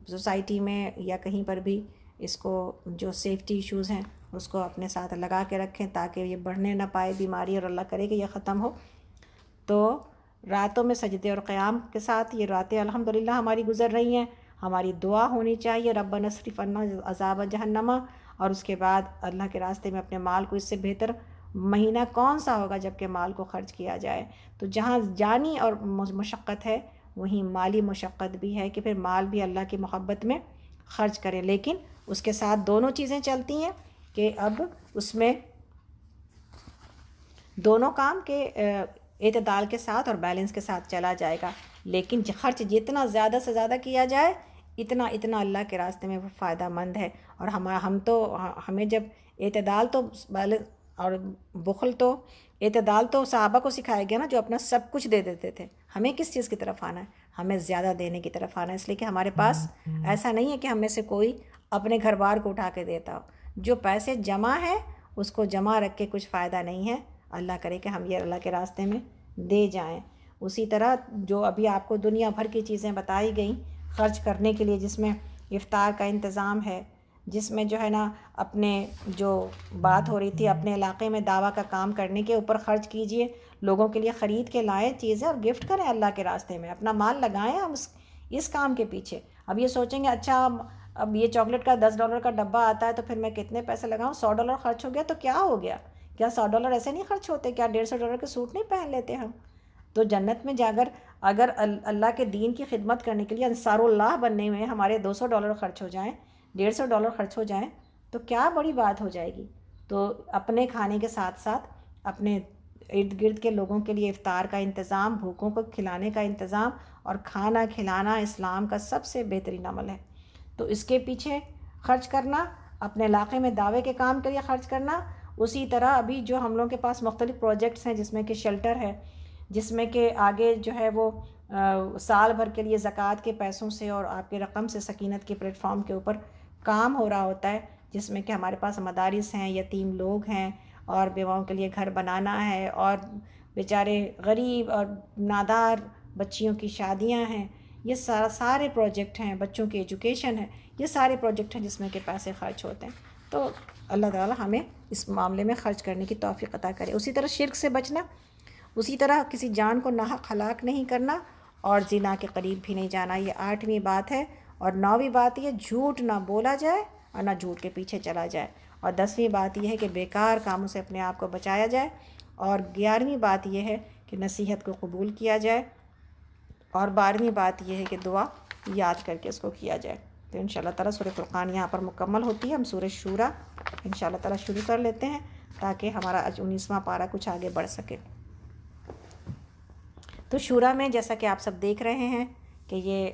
سوسائٹی میں یا کہیں پر بھی اس کو جو سیفٹی ایشوز ہیں اس کو اپنے ساتھ لگا کے رکھیں تاکہ یہ بڑھنے نہ پائے بیماری، اور اللہ کرے کہ یہ ختم ہو۔ تو راتوں میں سجدے اور قیام کے ساتھ یہ راتیں الحمدللہ ہماری گزر رہی ہیں، ہماری دعا ہونی چاہیے ربنا اصرف عنا عذاب جہنم، اور اس کے بعد اللہ کے راستے میں اپنے مال کو، اس سے بہتر مہینہ کون سا ہوگا جب کہ مال کو خرچ کیا جائے۔ تو جہاں جانی اور مشقت ہے وہیں مالی مشقت بھی ہے کہ پھر مال بھی اللہ کی محبت میں خرچ کرے، لیکن اس کے ساتھ دونوں چیزیں چلتی ہیں کہ اب اس میں دونوں کام کے اعتدال کے ساتھ اور بیلنس کے ساتھ چلا جائے گا، لیکن خرچ جتنا زیادہ سے زیادہ کیا جائے اتنا اللہ کے راستے میں وہ فائدہ مند ہے۔ اور ہمیں جب اعتدال تو اور بخل تو اعتدال تو صحابہ کو سکھایا گیا نا، جو اپنا سب کچھ دے دیتے تھے۔ ہمیں کس چیز کی طرف آنا ہے؟ ہمیں زیادہ دینے کی طرف آنا ہے، اس لیے کہ ہمارے پاس ایسا نہیں ہے کہ ہم میں سے کوئی اپنے گھر بار کو اٹھا کے دیتا ہو۔ جو پیسے جمع ہیں اس کو جمع رکھ کے کچھ فائدہ نہیں ہے، اللہ کرے کہ ہم یہ اللہ کے راستے میں دے جائیں۔ اسی طرح جو ابھی آپ کو دنیا بھر کی چیزیں بتائی گئیں خرچ کرنے کے لیے، جس میں افطار کا انتظام ہے، جس میں جو ہے نا اپنے جو بات ہو رہی تھی اپنے علاقے میں دعویٰ کا کام کرنے کے اوپر خرچ کیجئے، لوگوں کے لیے خرید کے لائیں چیزیں اور گفٹ کریں اللہ کے راستے میں، اپنا مال لگائیں ہم اس کام کے پیچھے۔ اب یہ سوچیں گے اچھا اب یہ چاکلیٹ کا $10 کا ڈبہ آتا ہے تو پھر میں کتنے پیسے لگاؤں، $100 خرچ ہو گیا تو کیا ہو گیا؟ کیا $100 ایسے نہیں خرچ ہوتے؟ کیا $150 کے سوٹ نہیں پہن لیتے ہم؟ تو جنت میں جا کر اگر اللہ کے دین کی خدمت کرنے کے لیے انصار اللہ بننے میں ہمارے $200 خرچ ہو جائیں، $150 خرچ ہو جائیں تو کیا بڑی بات ہو جائے گی۔ تو اپنے کھانے کے ساتھ ساتھ اپنے ارد گرد کے لوگوں کے لیے افطار کا انتظام، بھوکوں کو کھلانے کا انتظام، اور کھانا کھلانا اسلام کا سب سے بہترین عمل ہے۔ تو اس کے پیچھے خرچ کرنا، اپنے علاقے میں دعوے کے کام کے لیے خرچ کرنا۔ اسی طرح ابھی جو ہم لوگوں کے پاس مختلف پروجیکٹس ہیں، جس میں کہ شیلٹر ہے، جس میں کہ آگے جو ہے وہ سال بھر کے لیے زکوٰۃ کے پیسوں سے اور آپ کے رقم سے سکینت کے پلیٹ فارم کے اوپر کام ہو رہا ہوتا ہے، جس میں کہ ہمارے پاس مدارس ہیں، یتیم لوگ ہیں، اور بیواؤں کے لیے گھر بنانا ہے، اور بیچارے غریب اور نادار بچیوں کی شادیاں ہیں، یہ سارے پروجیکٹ ہیں، بچوں کی ایجوکیشن ہے، یہ سارے پروجیکٹ ہیں جس میں کہ پیسے خرچ ہوتے ہیں۔ تو اللہ تعالیٰ ہمیں اس معاملے میں خرچ کرنے کی توفیق عطا کرے۔ اسی طرح شرک سے بچنا، اسی طرح کسی جان کو ناحق ہلاک نہیں کرنا، اور زنا کے قریب بھی نہیں جانا، یہ 8ویں بات ہے۔ اور 9ویں بات یہ جھوٹ نہ بولا جائے اور نہ جھوٹ کے پیچھے چلا جائے، اور 10ویں بات یہ ہے کہ بیکار کاموں سے اپنے آپ کو بچایا جائے، اور 11ویں بات یہ ہے کہ نصیحت کو قبول کیا جائے، اور 12ویں بات یہ ہے کہ دعا یاد کر کے اس کو کیا جائے۔ تو انشاءاللہ تعالیٰ سورہ فرقان یہاں پر مکمل ہوتی ہے۔ ہم سورہ شورا انشاءاللہ تعالیٰ شروع کر لیتے ہیں تاکہ ہمارا 19واں پارہ کچھ آگے بڑھ سکے۔ تو شورا میں جیسا کہ آپ سب دیکھ رہے ہیں کہ یہ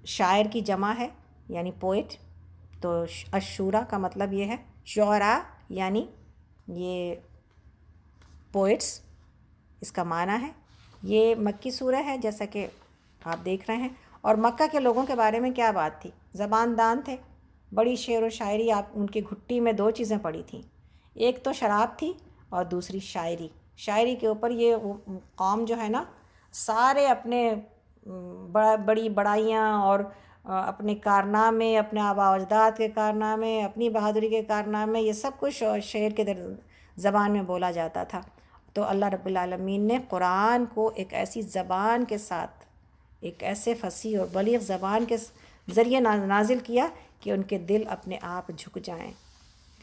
شاعر کی جمع ہے، یعنی پوئٹ۔ تو الشورا کا مطلب یہ ہے، شعراء یعنی یہ پوئٹس، اس کا معنی ہے۔ یہ مکی سورہ ہے، جیسا کہ آپ دیکھ رہے ہیں۔ اور مکہ کے لوگوں کے بارے میں کیا بات تھی، زبان دان تھے، بڑی شعر و شاعری، آپ ان کی گھٹی میں دو چیزیں پڑی تھیں، ایک تو شراب تھی اور دوسری شاعری۔ شاعری کے اوپر یہ قوم جو ہے نا، سارے اپنے بڑی بڑائیاں اور اپنے کارنامے، اپنے آباء و اجداد کے کارنامے، اپنی بہادری کے کارنامے، یہ سب کچھ شعر کے زبان میں بولا جاتا تھا۔ تو اللہ رب العالمین نے قرآن کو ایک ایسی زبان کے ساتھ، ایک ایسے فصیح اور بلیغ زبان کے ذریعے نازل کیا کہ ان کے دل اپنے آپ جھک جائیں۔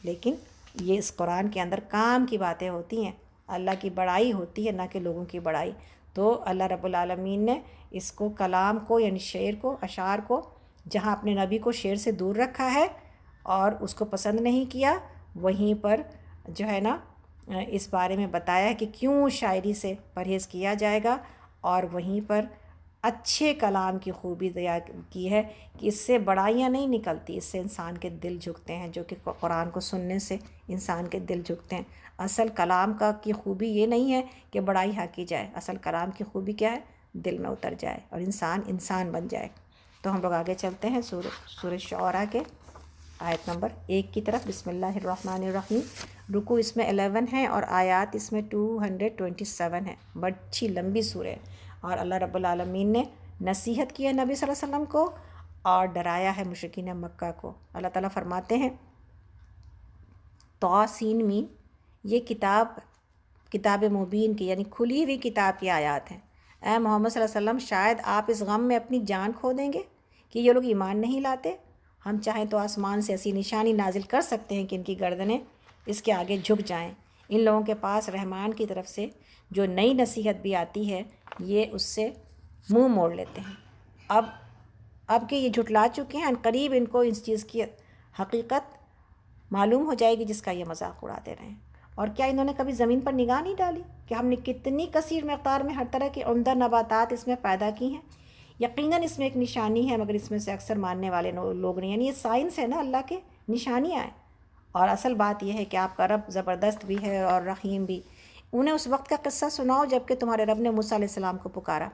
لیکن یہ اس قرآن کے اندر کام کی باتیں ہوتی ہیں، اللہ کی بڑائی ہوتی ہے، نہ کہ لوگوں کی بڑائی۔ تو اللہ رب العالمین نے اس کو، کلام کو یعنی شعر کو، اشعار کو، جہاں اپنے نبی کو شعر سے دور رکھا ہے اور اس کو پسند نہیں کیا، وہیں پر جو ہے نا اس بارے میں بتایا ہے کہ کیوں شاعری سے پرہیز کیا جائے گا، اور وہیں پر اچھے کلام کی خوبی بیان کی ہے کہ اس سے بڑائیاں نہیں نکلتی، اس سے انسان کے دل جھکتے ہیں، جو کہ قرآن کو سننے سے انسان کے دل جھکتے ہیں۔ اصل کلام کی خوبی یہ نہیں ہے کہ بڑائی ہانکی جائے، اصل کلام کی خوبی کیا ہے، دل میں اتر جائے اور انسان بن جائے۔ تو ہم لوگ آگے چلتے ہیں سورہ شعراء کے آیت نمبر 1 کی طرف۔ بسم اللہ الرحمن الرحیم۔ رکوع اس میں 11 ہیں اور آیات اس میں 227 ہیں، بڑی اچھی لمبی سورہ ہے۔ اور اللہ رب العالمین نے نصیحت کی ہے نبی صلی اللہ علیہ وسلم کو اور ڈرایا ہے مشرکین مکہ کو۔ اللہ تعالیٰ فرماتے ہیں طاسین میم، یہ کتاب مبین کی یعنی کھلی ہوئی کتاب کی آیات ہیں۔ اے محمد صلی اللہ علیہ وسلم، شاید آپ اس غم میں اپنی جان کھو دیں گے کہ یہ لوگ ایمان نہیں لاتے۔ ہم چاہیں تو آسمان سے ایسی نشانی نازل کر سکتے ہیں کہ ان کی گردنیں اس کے آگے جھک جائیں۔ ان لوگوں کے پاس رحمان کی طرف سے جو نئی نصیحت بھی آتی ہے، یہ اس سے منہ موڑ لیتے ہیں۔ اب کہ یہ جھٹلا چکے ہیں، ان قریب ان کو اس چیز کی حقیقت معلوم ہو جائے گی جس کا یہ مذاق اڑاتے رہیں۔ اور کیا انہوں نے کبھی زمین پر نگاہ نہیں ڈالی کہ ہم نے کتنی کثیر مقدار میں ہر طرح کے عمدہ نباتات اس میں پیدا کی ہیں؟ یقیناً اس میں ایک نشانی ہے، مگر اس میں سے اکثر ماننے والے لوگ نہیں، یعنی یہ سائنس ہے نا، اللہ کے نشانیاں ہیں۔ اور اصل بات یہ ہے کہ آپ کا رب زبردست بھی ہے اور رحیم بھی۔ انہیں اس وقت کا قصہ سناؤ جب کہ تمہارے رب نے موسیٰ علیہ السلام کو پکارا،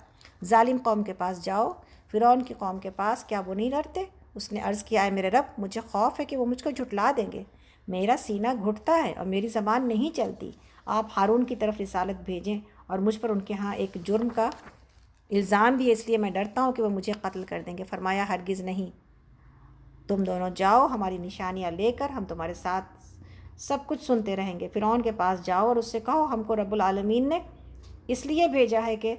ظالم قوم کے پاس جاؤ، فرعون کی قوم کے پاس، کیا وہ نہیں ڈرتے؟ اس نے عرض کیا، اے میرے رب، مجھے خوف ہے کہ وہ مجھ کو جھٹلا دیں گے، میرا سینہ گھٹتا ہے اور میری زبان نہیں چلتی۔ آپ ہارون کی طرف رسالت بھیجیں، اور مجھ پر ان کے ہاں ایک جرم کا الزام بھی ہے، اس لیے میں ڈرتا ہوں کہ وہ مجھے قتل کر دیں گے۔ فرمایا ہرگز نہیں، تم دونوں جاؤ ہماری نشانیاں لے کر، ہم تمہارے ساتھ سب کچھ سنتے رہیں گے۔ فرعون کے پاس جاؤ اور اس سے کہو، ہم کو رب العالمین نے اس لیے بھیجا ہے کہ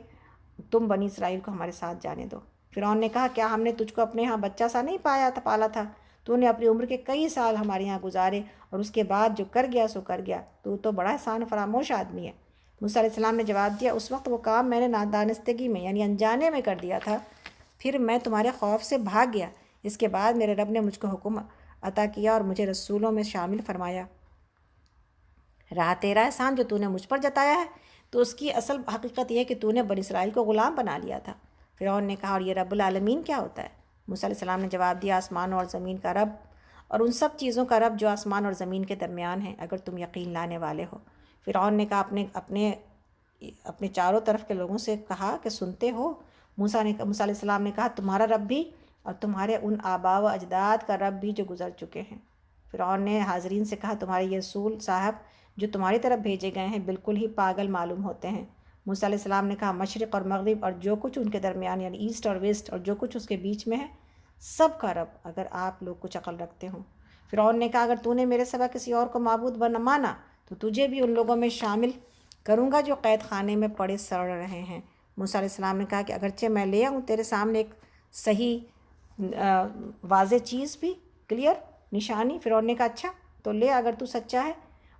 تم بنی اسرائیل کو ہمارے ساتھ جانے دو۔ فرعون نے کہا، کیا ہم نے تجھ کو اپنے ہاں بچہ سا نہیں پالا تھا؟ تو نے اپنی عمر کے کئی سال ہمارے ہاں گزارے، اور اس کے بعد جو کر گیا سو کر گیا، تو بڑا احسان فراموش آدمی ہے۔ موسیٰ علیہ السلام نے جواب دیا، اس وقت وہ کام میں نے نادانستگی میں یعنی انجانے میں کر دیا تھا، پھر میں تمہارے خوف سے بھاگ گیا۔ اس کے بعد میرے رب نے مجھ کو حکم عطا کیا اور مجھے رسولوں میں شامل فرمایا۔ رہا تیرا احسان جو تو نے مجھ پر جتایا ہے، تو اس کی اصل حقیقت یہ ہے کہ تو نے بنی اسرائیل کو غلام بنا لیا تھا۔ فرعون نے کہا، اور یہ رب العالمین کیا ہوتا ہے؟ موسیٰ علیہ السلام نے جواب دیا، آسمان اور زمین کا رب اور ان سب چیزوں کا رب جو آسمان اور زمین کے درمیان ہیں، اگر تم یقین لانے والے ہو۔ فرعون نے کہا، اپنے چاروں طرف کے لوگوں سے کہا کہ سنتے ہو؟ موسیٰ علیہ السلام نے کہا، تمہارا رب بھی اور تمہارے ان آباء و اجداد کا رب بھی جو گزر چکے ہیں۔ فرعون نے حاضرین سے کہا، تمہارے یہ رسول صاحب جو تمہاری طرف بھیجے گئے ہیں بالکل ہی پاگل معلوم ہوتے ہیں۔ موسیٰ علیہ السلام نے کہا، مشرق اور مغرب اور جو کچھ ان کے درمیان یعنی ایسٹ اور ویسٹ اور جو کچھ اس کے بیچ میں ہے، سب کا رب، اگر آپ لوگ کچھ عقل رکھتے ہوں۔ فرعون نے کہا، اگر تو نے میرے سوا کسی اور کو معبود مانا تو تجھے بھی ان لوگوں میں شامل کروں گا جو قید خانے میں پڑے سڑ رہے ہیں۔ موسیٰ علیہ السلام نے کہا کہ اگرچہ میں لے آؤں تیرے سامنے ایک صحیح واضح چیز بھی، کلیئر نشانی۔ فرعون نے کہا، اچھا تو لے، اگر تو سچا ہے۔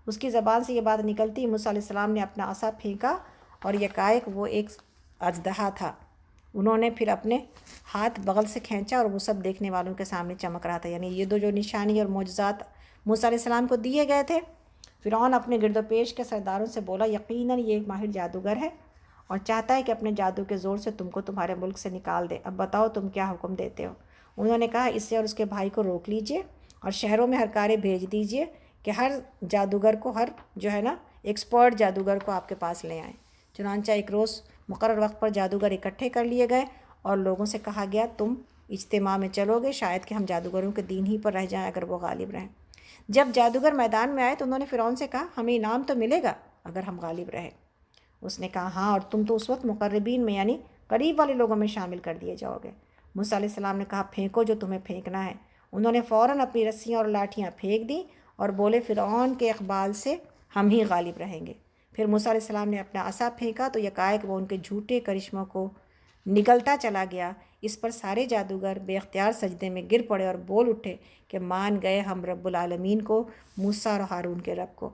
اس کی زبان سے یہ بات نکلتی، موسیٰ علیہ السلام نے اپنا عصا پھینکا اور یکایک وہ ایک اژدہا تھا۔ انہوں نے پھر اپنے ہاتھ بغل سے کھینچا اور وہ سب دیکھنے والوں کے سامنے چمک رہا تھا، یعنی یہ دو جو نشانی اور معجزات موسیٰ علیہ السلام کو دیے گئے تھے۔ فرعون اپنے گرد و پیش کے سرداروں سے بولا، یقیناً یہ ایک ماہر جادوگر ہے اور چاہتا ہے کہ اپنے جادو کے زور سے تم کو تمہارے ملک سے نکال دے۔ اب بتاؤ تم کیا حکم دیتے ہو؟ انہوں نے کہا، اسے اور اس کے بھائی کو روک لیجئے اور شہروں میں ہر کارے بھیج دیجئے کہ ہر جادوگر کو، ہر جو ہے نا ایکسپرٹ جادوگر کو آپ کے پاس لے آئیں۔ چنانچہ ایک روز مقرر وقت پر جادوگر اکٹھے کر لیے گئے اور لوگوں سے کہا گیا تم اجتماع میں چلو گے، شاید کہ ہم جادوگروں کے دین ہی پر رہ جائیں اگر وہ غالب رہیں۔ جب جادوگر میدان میں آئے تو انہوں نے فرعون سے کہا ہمیں انعام تو ملے گا اگر ہم غالب رہے۔ اس نے کہا ہاں، اور تم تو اس وقت مقربین میں یعنی قریب والے لوگوں میں شامل کر دیے جاؤ گے۔ موسیٰ علیہ السلام نے کہا پھینکو جو تمہیں پھینکنا ہے۔ انہوں نے فوراً اپنی رسیاں اور لاٹھیاں پھینک دیں اور بولے فرعون کے اقبال سے ہم ہی غالب رہیں گے۔ پھر موسیٰ علیہ السلام نے اپنا عصا پھینکا تو یکایک وہ ان کے جھوٹے کرشموں کو نگلتا چلا گیا۔ اس پر سارے جادوگر بے اختیار سجدے میں گر پڑے اور بول اٹھے کہ مان گئے ہم رب العالمین کو، موسیٰ اور ہارون کے رب کو۔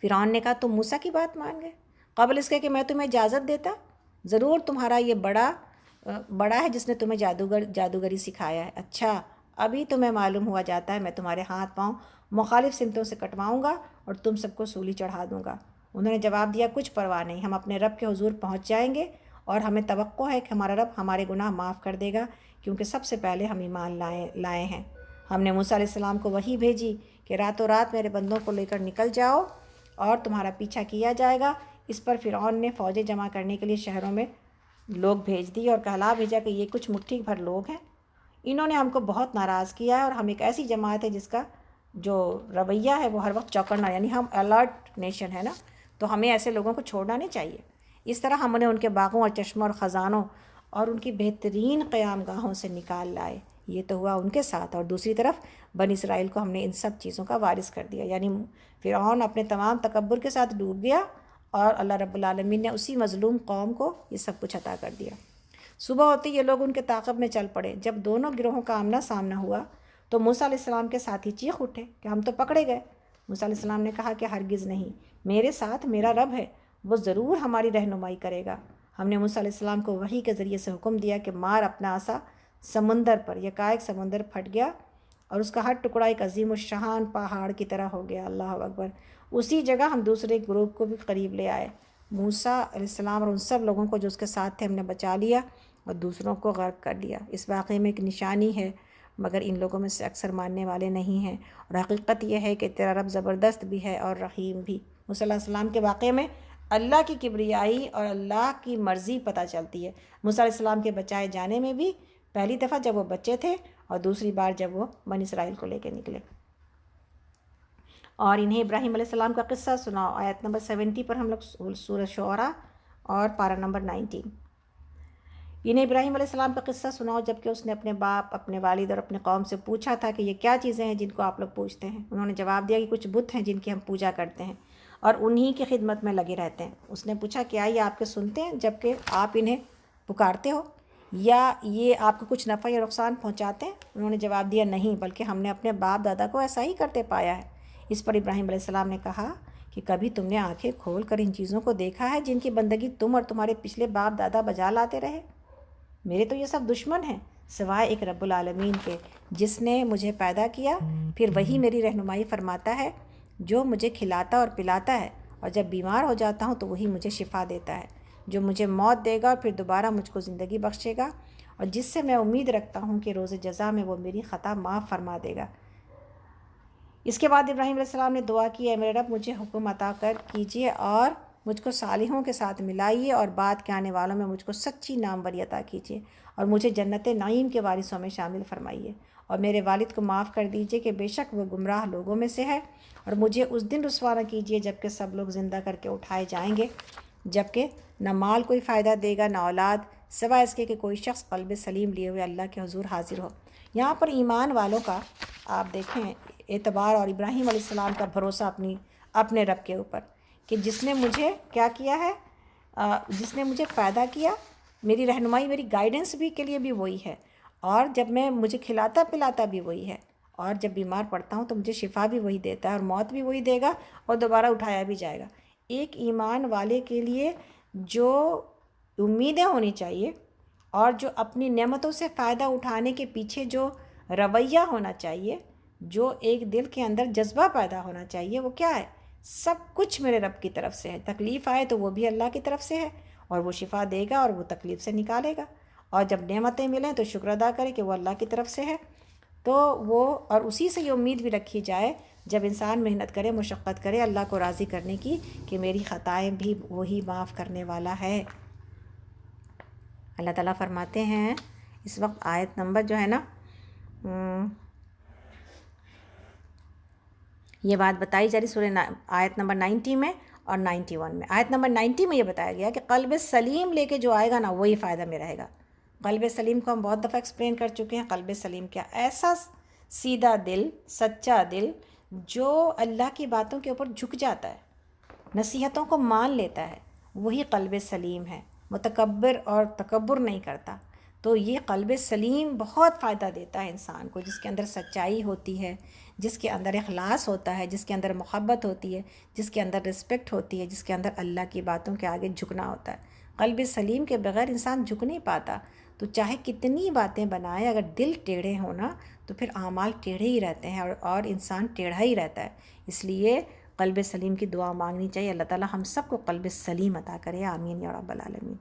فرعون نے کہا تم موسیٰ کی بات مان گئے قبل اس کے کہ میں تمہیں اجازت دیتا؟ ضرور تمہارا یہ بڑا ہے جس نے تمہیں جادوگری سکھایا ہے۔ اچھا، ابھی تمہیں معلوم ہوا جاتا ہے، میں تمہارے ہاتھ پاؤں مخالف سمتوں سے کٹواؤں گا اور تم سب کو سولی چڑھا دوں گا۔ انہوں نے جواب دیا کچھ پرواہ نہیں، ہم اپنے رب کے حضور پہنچ جائیں گے اور ہمیں توقع ہے کہ ہمارا رب ہمارے گناہ معاف کر دے گا، کیونکہ سب سے پہلے ہم ایمان لائے ہیں۔ ہم نے موسیٰ علیہ السلام کو وحی بھیجی کہ راتوں رات میرے بندوں کو لے کر نکل جاؤ اور تمہارا پیچھا کیا جائے گا۔ اس پر فرعون نے فوجیں جمع کرنے کے لیے شہروں میں لوگ بھیج دی اور کہلا بھیجا کہ یہ کچھ مٹھی بھر لوگ ہیں، انہوں نے ہم کو بہت ناراض کیا ہے اور ہم ایک ایسی جماعت ہے جس کا جو رویہ ہے وہ ہر وقت چوکنا، یعنی ہم الرٹ نیشن ہے نا، تو ہمیں ایسے لوگوں کو چھوڑنا نہیں چاہیے۔ اس طرح ہم انہیں ان کے باغوں اور چشموں اور خزانوں اور ان کی بہترین قیام گاہوں سے نکال لائے۔ یہ تو ہوا ان کے ساتھ، اور دوسری طرف بنی اسرائیل کو ہم نے ان سب چیزوں کا وارث کر دیا، یعنی فرعون اپنے تمام تکبر کے ساتھ ڈوب گیا اور اللہ رب العالمین نے اسی مظلوم قوم کو یہ سب کچھ عطا کر دیا۔ صبح ہوتے یہ لوگ ان کے تعاقب میں چل پڑے۔ جب دونوں گروہوں کا آمنا سامنا ہوا تو موسیٰ علیہ السلام کے ساتھی چیخ اٹھے کہ ہم تو پکڑے گئے۔ موسیٰ علیہ السلام نے کہا کہ ہرگز نہیں، میرے ساتھ میرا رب ہے، وہ ضرور ہماری رہنمائی کرے گا۔ ہم نے موسیٰ علیہ السلام کو وحی کے ذریعے سے حکم دیا کہ مار اپنا عصا سمندر پر۔ یکایک سمندر پھٹ گیا اور اس کا ہر ٹکڑا ایک عظیم الشان پہاڑ کی طرح ہو گیا۔ اللہ اکبر۔ اسی جگہ ہم دوسرے گروپ کو بھی قریب لے آئے۔ موسیٰ علیہ السلام اور ان سب لوگوں کو جو اس کے ساتھ تھے ہم نے بچا لیا اور دوسروں کو غرق کر دیا۔ اس واقعے میں ایک نشانی ہے، مگر ان لوگوں میں سے اکثر ماننے والے نہیں ہیں، اور حقیقت یہ ہے کہ تیرا رب زبردست بھی ہے اور رحیم بھی۔ موسیٰ علیہ السلام کے واقعے میں اللہ کی کبریائی اور اللہ کی مرضی پتہ چلتی ہے۔ موسیٰ علیہ السلام کے بچائے جانے میں بھی پہلی دفعہ جب وہ بچے تھے اور دوسری بار جب وہ بنی اسرائیل کو لے کے نکلے۔ اور انہیں ابراہیم علیہ السلام کا قصہ سناؤ۔ آیت نمبر 70 پر ہم لوگ سورہ شعراء اور پارہ نمبر 19۔ انہیں ابراہیم علیہ السلام کا قصہ سناؤ جبکہ اس نے اپنے باپ، اپنے والد اور اپنے قوم سے پوچھا تھا کہ یہ کیا چیزیں ہیں جن کو آپ لوگ پوجتے ہیں۔ انہوں نے جواب دیا کہ کچھ بت ہیں جن کی ہم پوجا کرتے ہیں اور انہی کی خدمت میں لگے رہتے ہیں۔ اس نے پوچھا کیا یہ آپ کے سنتے ہیں جبکہ آپ انہیں پکارتے ہو، یا یہ آپ کو کچھ نفع یا نقصان پہنچاتے ہیں؟ انہوں نے جواب دیا نہیں، بلکہ ہم نے اپنے باپ دادا کو ایسا ہی کرتے پایا ہے۔ اس پر ابراہیم علیہ السلام نے کہا کہ کبھی تم نے آنکھیں کھول کر ان چیزوں کو دیکھا ہے جن کی بندگی تم اور تمہارے پچھلے باپ دادا بجا لاتے رہے؟ میرے تو یہ سب دشمن ہیں سوائے ایک رب العالمین کے جس نے مجھے پیدا کیا، پھر وہی میری رہنمائی فرماتا ہے، جو مجھے کھلاتا اور پلاتا ہے، اور جب بیمار ہو جاتا ہوں تو وہی مجھے شفا دیتا ہے، جو مجھے موت دے گا اور پھر دوبارہ مجھ کو زندگی بخشے گا، اور جس سے میں امید رکھتا ہوں کہ روز جزا میں وہ میری خطا معاف فرما دے گا۔ اس کے بعد ابراہیم علیہ السلام نے دعا کی اے میرے رب مجھے حکم عطا کیجیے اور مجھ کو صالحوں کے ساتھ ملائیے اور بعد کے آنے والوں میں مجھ کو سچی ناموری عطا کیجیے اور مجھے جنت نعیم کے وارثوں میں شامل فرمائیے، اور میرے والد کو معاف کر دیجیے کہ بے شک وہ گمراہ لوگوں میں سے ہے، اور مجھے اس دن رسوا نہ کیجیے جب کہ سب لوگ زندہ کر کے اٹھائے جائیں گے، جبکہ نہ مال کوئی فائدہ دے گا نہ اولاد، سوائے اس کے کہ کوئی شخص قلب سلیم لیے ہوئے اللہ کے حضور حاضر ہو۔ یہاں پر ایمان والوں کا آپ دیکھیں اعتبار اور ابراہیم علیہ السلام کا بھروسہ اپنے رب کے اوپر کہ جس نے مجھے کیا کیا ہے، جس نے مجھے پیدا کیا، میری رہنمائی میری گائیڈنس بھی کے لیے بھی وہی ہے، اور جب مجھے کھلاتا پلاتا بھی وہی ہے، اور جب بیمار پڑتا ہوں تو مجھے شفا بھی وہی دیتا ہے اور موت بھی وہی دے گا اور دوبارہ اٹھایا بھی جائے گا۔ ایک ایمان والے کے لیے جو امیدیں ہونی چاہیے اور جو اپنی نعمتوں سے فائدہ اٹھانے کے پیچھے جو رویہ ہونا چاہیے، جو ایک دل کے اندر جذبہ پیدا ہونا چاہیے، وہ کیا ہے؟ سب کچھ میرے رب کی طرف سے ہے، تکلیف آئے تو وہ بھی اللہ کی طرف سے ہے اور وہ شفا دے گا اور وہ تکلیف سے نکالے گا، اور جب نعمتیں ملیں تو شکر ادا کرے کہ وہ اللہ کی طرف سے ہے، تو وہ اور اسی سے یہ امید بھی رکھی جائے جب انسان محنت کرے، مشقت کرے اللہ کو راضی کرنے کی، کہ میری خطائیں بھی وہی معاف کرنے والا ہے۔ اللہ تعالیٰ فرماتے ہیں اس وقت آیت نمبر جو ہے نا، یہ بات بتائی جا رہی سورہ آیت نمبر 90 میں اور 91 میں۔ آیت نمبر 90 میں یہ بتایا گیا کہ قلب سلیم لے کے جو آئے گا نا وہی فائدہ میں رہے گا۔ قلب سلیم کو ہم بہت دفعہ ایکسپلین کر چکے ہیں۔ قلب سلیم کیا؟ ایسا سیدھا دل، سچا دل جو اللہ کی باتوں کے اوپر جھک جاتا ہے، نصیحتوں کو مان لیتا ہے، وہی قلب سلیم ہے۔ متکبر اور تکبر نہیں کرتا۔ تو یہ قلب سلیم بہت فائدہ دیتا ہے انسان کو، جس کے اندر سچائی ہوتی ہے، جس کے اندر اخلاص ہوتا ہے، جس کے اندر محبت ہوتی ہے، جس کے اندر رسپیکٹ ہوتی ہے، جس کے اندر اللہ کی باتوں کے آگے جھکنا ہوتا ہے۔ قلب سلیم کے بغیر انسان جھک نہیں پاتا۔ تو چاہے کتنی باتیں بنائے، اگر دل ٹیڑھے ہونا تو پھر اعمال ٹیڑھے ہی رہتے ہیں اور انسان ٹیڑھا ہی رہتا ہے۔ اس لیے قلب سلیم کی دعا مانگنی چاہیے۔ اللہ تعالیٰ ہم سب کو قلب سلیم عطا کرے، آمین یا رب العالمین۔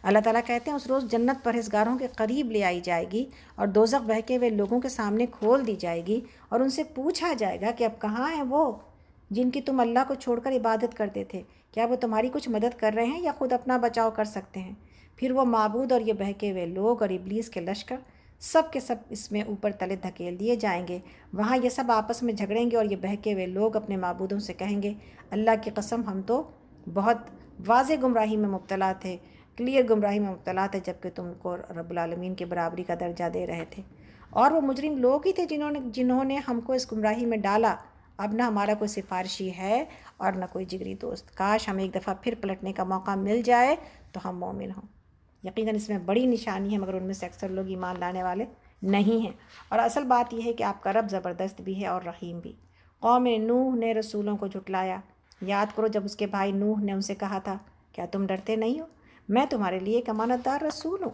اللہ تعالیٰ کہتے ہیں اس روز جنت پرہیزگاروں کے قریب لے آئی جائے گی اور دوزخ بہکے ہوئے لوگوں کے سامنے کھول دی جائے گی، اور ان سے پوچھا جائے گا کہ اب کہاں ہیں وہ جن کی تم اللہ کو چھوڑ کر عبادت کرتے تھے؟ کیا وہ تمہاری کچھ مدد کر رہے ہیں یا خود اپنا بچاؤ کر سکتے ہیں؟ پھر وہ معبود اور یہ بہکے ہوئے لوگ اور ابلیس کے لشکر سب کے سب اس میں اوپر تلے دھکیل دیے جائیں گے۔ وہاں یہ سب آپس میں جھگڑیں گے اور یہ بہکے ہوئے لوگ اپنے معبودوں سے کہیں گے اللہ کی قسم ہم تو بہت واضح گمراہی میں مبتلا تھے، کلیئر گمراہی میں مبتلا تھے، جبکہ تم کو رب العالمین کے برابری کا درجہ دے رہے تھے۔ اور وہ مجرم لوگ ہی تھے جنہوں نے ہم کو اس گمراہی میں ڈالا۔ اب نہ ہمارا کوئی سفارشی ہے اور نہ کوئی جگری دوست۔ کاش ہمیں ایک دفعہ پھر پلٹنے کا موقع مل جائے تو ہم مومن ہوں۔ یقیناً اس میں بڑی نشانی ہے، مگر ان میں سے اکثر لوگ ایمان لانے والے نہیں ہیں۔ اور اصل بات یہ ہے کہ آپ کا رب زبردست بھی ہے اور رحیم بھی۔ قوم نوح نے رسولوں کو جھٹلایا۔ یاد کرو جب اس کے بھائی نوح نے ان سے کہا تھا کیا تم ڈرتے نہیں ہو؟ میں تمہارے لیے ایک امانت دار رسول ہوں،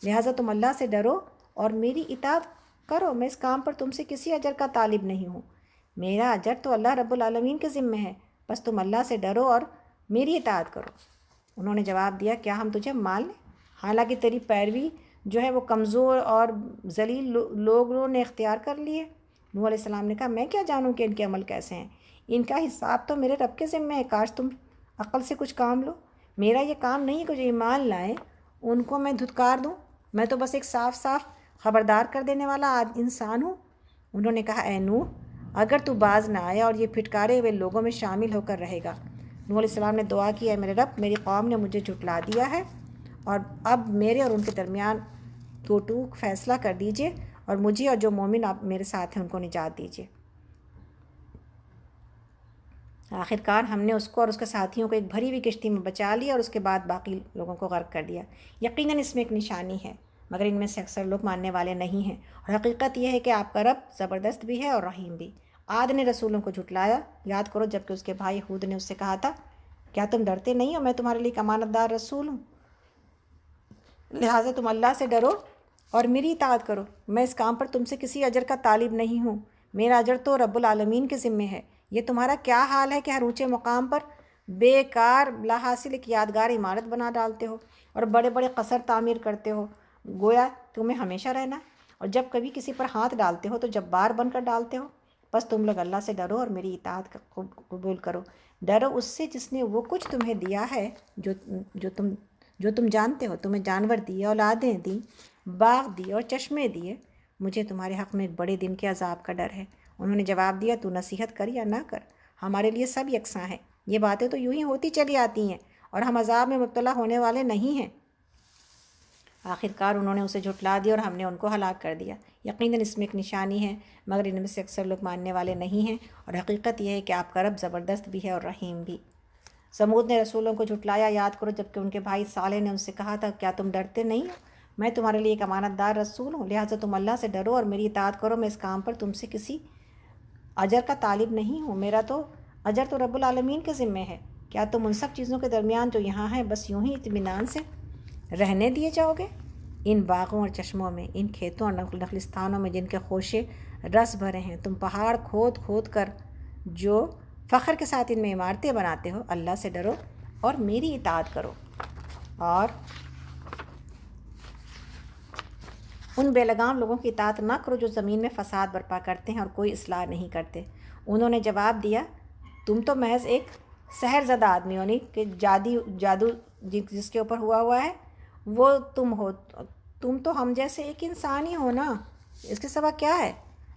لہٰذا تم اللہ سے ڈرو اور میری اطاعت کرو۔ میں اس کام پر تم سے کسی اجر کا طالب نہیں ہوں، میرا اجر تو اللہ رب العالمین کے ذمہ ہے، بس تم اللہ سے ڈرو اور میری اطاعت کرو۔ انہوں نے جواب دیا کیا ہم تجھے مان لیں؟ حالانکہ تیری پیروی جو ہے وہ کمزور اور ذلیل لوگوں نے اختیار کر لی ہے۔ نوح علیہ السلام نے کہا میں کیا جانوں کہ ان کے عمل کیسے ہیں، ان کا حساب تو میرے رب کے ذمہ ہے، کاش تم عقل سے کچھ کام لو۔ میرا یہ کام نہیں ہے کہ جو ایمان لائیں ان کو میں دھتکار دوں، میں تو بس ایک صاف خبردار کر دینے والا انسان ہوں۔ انہوں نے کہا اے نوح اگر تو باز نہ آیا اور یہ پھٹکارے ہوئے لوگوں میں شامل ہو کر رہے گا۔ نوح علیہ السلام نے دعا کی اے میرے رب میری قوم نے مجھے جھٹلا دیا ہے، اور اب میرے اور ان کے درمیان دو ٹوک فیصلہ کر دیجئے، اور مجھے اور جو مومن آپ میرے ساتھ ہیں ان کو نجات دیجئے۔ آخر کار ہم نے اس کو اور اس کے ساتھیوں کو ایک بھری ہوئی کشتی میں بچا لیا اور اس کے بعد باقی لوگوں کو غرق کر دیا۔ یقیناً اس میں ایک نشانی ہے، مگر ان میں سے اکثر لوگ ماننے والے نہیں ہیں۔ اور حقیقت یہ ہے کہ آپ کا رب زبردست بھی ہے اور رحیم بھی۔ عاد نے رسولوں کو جھٹلایا۔ یاد کرو جب کہ اس کے بھائی ہود نے اس سے کہا تھا کیا تم ڈرتے نہیں ہو؟ میں تمہارے لیے ایک امانت دار رسول ہوں، لہٰذا تم اللہ سے ڈرو اور میری اطاعت کرو۔ میں اس کام پر تم سے کسی اجر کا طالب نہیں ہوں، میرا اجر تو رب العالمین کے ذمے ہے۔ یہ تمہارا کیا حال ہے کہ ہر اونچے مقام پر بیکار لا حاصل ایک یادگار عمارت بنا ڈالتے ہو اور بڑے بڑے قصر تعمیر کرتے ہو، گویا تمہیں ہمیشہ رہنا ہے، اور جب کبھی کسی پر ہاتھ ڈالتے ہو تو جبار بن کر ڈالتے ہو۔ بس تم لوگ اللہ سے ڈرو اور میری اطاعت قبول کرو۔ ڈرو اس سے جس نے وہ کچھ تمہیں دیا ہے جو تم جانتے ہو، تمہیں جانور دیے، اولادیں دیں، باغ دیے اور چشمے دیے۔ مجھے تمہارے حق میں ایک بڑے دن کے عذاب کا ڈر ہے۔ انہوں نے جواب دیا تو نصیحت کر یا نہ کر ہمارے لیے سب یکساں ہیں، یہ باتیں تو یوں ہی ہوتی چلی آتی ہیں اور ہم عذاب میں مبتلا ہونے والے نہیں ہیں۔ آخر کار انہوں نے اسے جھٹلا دیا اور ہم نے ان کو ہلاک کر دیا۔ یقیناً اس میں ایک نشانی ہے، مگر ان میں سے اکثر لوگ ماننے والے نہیں ہیں، اور حقیقت یہ ہے کہ آپ کا رب زبردست بھی ہے اور رحیم بھی۔ سمود نے رسولوں کو جھٹلایا۔ یاد کرو جب کہ ان کے بھائی صالح نے ان سے کہا تھا کیا تم ڈرتے نہیں ہو؟ میں تمہارے لیے ایک امانت دار رسول ہوں، لہٰذا تم اللہ سے ڈرو اور میری اطاعت کرو۔ میں اس کام پر تم سے کسی اجر کا طالب نہیں ہوں، میرا تو اجر تو رب العالمین کے ذمے ہے۔ کیا تم ان سب چیزوں کے درمیان جو یہاں ہیں بس یوں ہی اطمینان سے رہنے دیے جاؤ گے؟ ان باغوں اور چشموں میں، ان کھیتوں اور نخلستانوں میں جن کے خوشے رس بھرے ہیں، تم پہاڑ کھود کھود کر جو فخر کے ساتھ ان میں عمارتیں بناتے ہو، اللہ سے ڈرو اور میری اطاعت کرو، اور ان بے لگام لوگوں کی اطاعت نہ کرو جو زمین میں فساد برپا کرتے ہیں اور کوئی اصلاح نہیں کرتے۔ انہوں نے جواب دیا تم تو محض ایک سحر زدہ آدمی ہو، نہیں کہ جادو جس کے اوپر ہوا ہے وہ تم ہو، تم تو ہم جیسے ایک انسان ہی ہو نا، اس کے سوا کیا ہے؟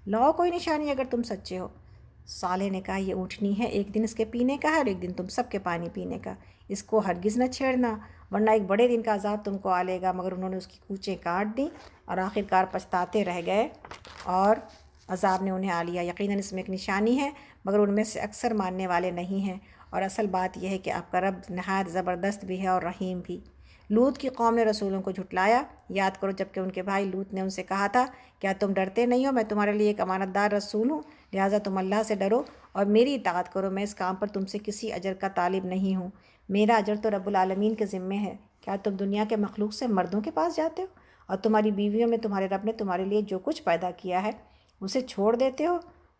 لاؤ کوئی نشانی اگر تم سچے ہو۔ صالح نے کہا یہ اونٹنی ہے، ایک دن اس کے پینے کا ہے اور ایک دن تم سب کے پانی پینے کا، اس کو ہرگز نہ چھیڑنا ورنہ ایک بڑے دن کا عذاب تم کو آ لے گا۔ مگر انہوں نے اس کی کوچیں کاٹ دیں اور آخر کار پچھتاتے رہ گئے اور عذاب نے انہیں آ لیا۔ یقیناً اس میں ایک نشانی ہے مگر ان میں سے اکثر ماننے والے نہیں ہیں، اور اصل بات یہ ہے کہ آپ کا رب نہایت زبردست بھی ہے اور رحیم بھی۔ لوط کی قوم نے رسولوں کو جھٹلایا۔ یاد کرو جب کہ ان کے بھائی لوط نے ان سے کہا تھا کیا تم ڈرتے نہیں ہو، میں تمہارے لیے ایک امانت دار رسول ہوں، لہٰذا تم اللہ سے ڈرو اور میری اطاعت کرو، میں اس کام پر تم سے کسی اجر کا طالب نہیں ہوں، میرا اجر تو رب العالمین کے ذمے ہے۔ کیا تم دنیا کے مخلوق سے مردوں کے پاس جاتے ہو اور تمہاری بیویوں میں تمہارے رب نے تمہارے لیے جو کچھ پیدا کیا ہے اسے چھوڑ دیتے ہو؟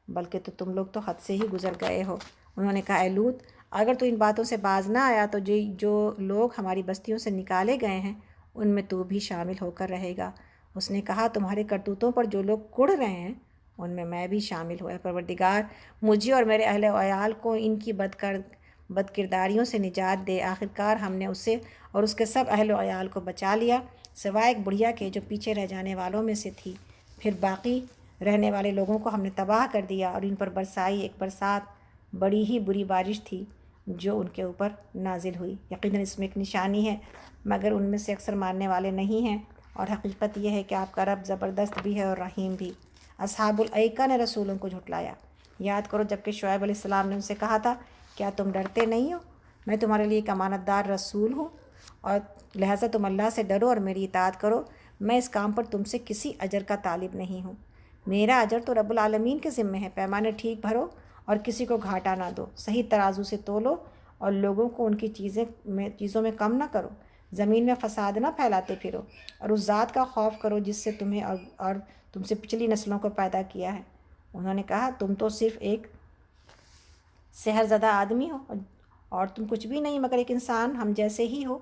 بلکہ تم لوگ تو حد سے ہی گزر گئے ہو۔ انہوں نے کہا اے لوط، اگر تو ان باتوں سے باز نہ آیا تو جو لوگ ہماری بستیوں سے نکالے گئے ہیں ان میں تو بھی شامل ہو کر رہے گا۔ اس نے کہا تمہارے کرتوتوں پر جو لوگ کڑ رہے ہیں ان میں بھی شامل ہوا۔ پروردگار مجھے اور میرے اہل و عیال کو ان کی بد کرداریوں سے نجات دے۔ آخرکار ہم نے اسے اور اس کے سب اہل و عیال کو بچا لیا سوائے ایک بڑھیا کے جو پیچھے رہ جانے والوں میں سے تھی، پھر باقی رہنے والے لوگوں کو ہم نے تباہ کر دیا اور ان پر برسائی ایک برسات بڑی ہی بری بارش تھی جو ان کے اوپر نازل ہوئی۔ یقیناً اس میں ایک نشانی ہے مگر ان میں سے اکثر ماننے والے نہیں ہیں، اور حقیقت یہ ہے کہ آپ کا رب زبردست بھی ہے اور رحیم بھی۔ اصحاب الایکہ نے رسولوں کو جھٹلایا۔ یاد کرو جب کہ شعیب علیہ السلام نے ان سے کہا تھا کیا تم ڈرتے نہیں ہو، میں تمہارے لیے ایک امانت دار رسول ہوں اور لہٰذا تم اللہ سے ڈرو اور میری اطاعت کرو، میں اس کام پر تم سے کسی اجر کا طالب نہیں ہوں، میرا اجر تو رب العالمین کے ذمے ہے۔ پیمانے ٹھیک بھرو اور کسی کو گھاٹا نہ دو، صحیح ترازو سے تولو اور لوگوں کو ان کی چیزوں میں کم نہ کرو، زمین میں فساد نہ پھیلاتے پھرو، اور اس ذات کا خوف کرو جس سے تمہیں اور تم سے پچھلی نسلوں کو پیدا کیا ہے۔ انہوں نے کہا تم تو صرف ایک سحر زدہ آدمی ہو اور تم کچھ بھی نہیں مگر ایک انسان ہم جیسے ہی ہو،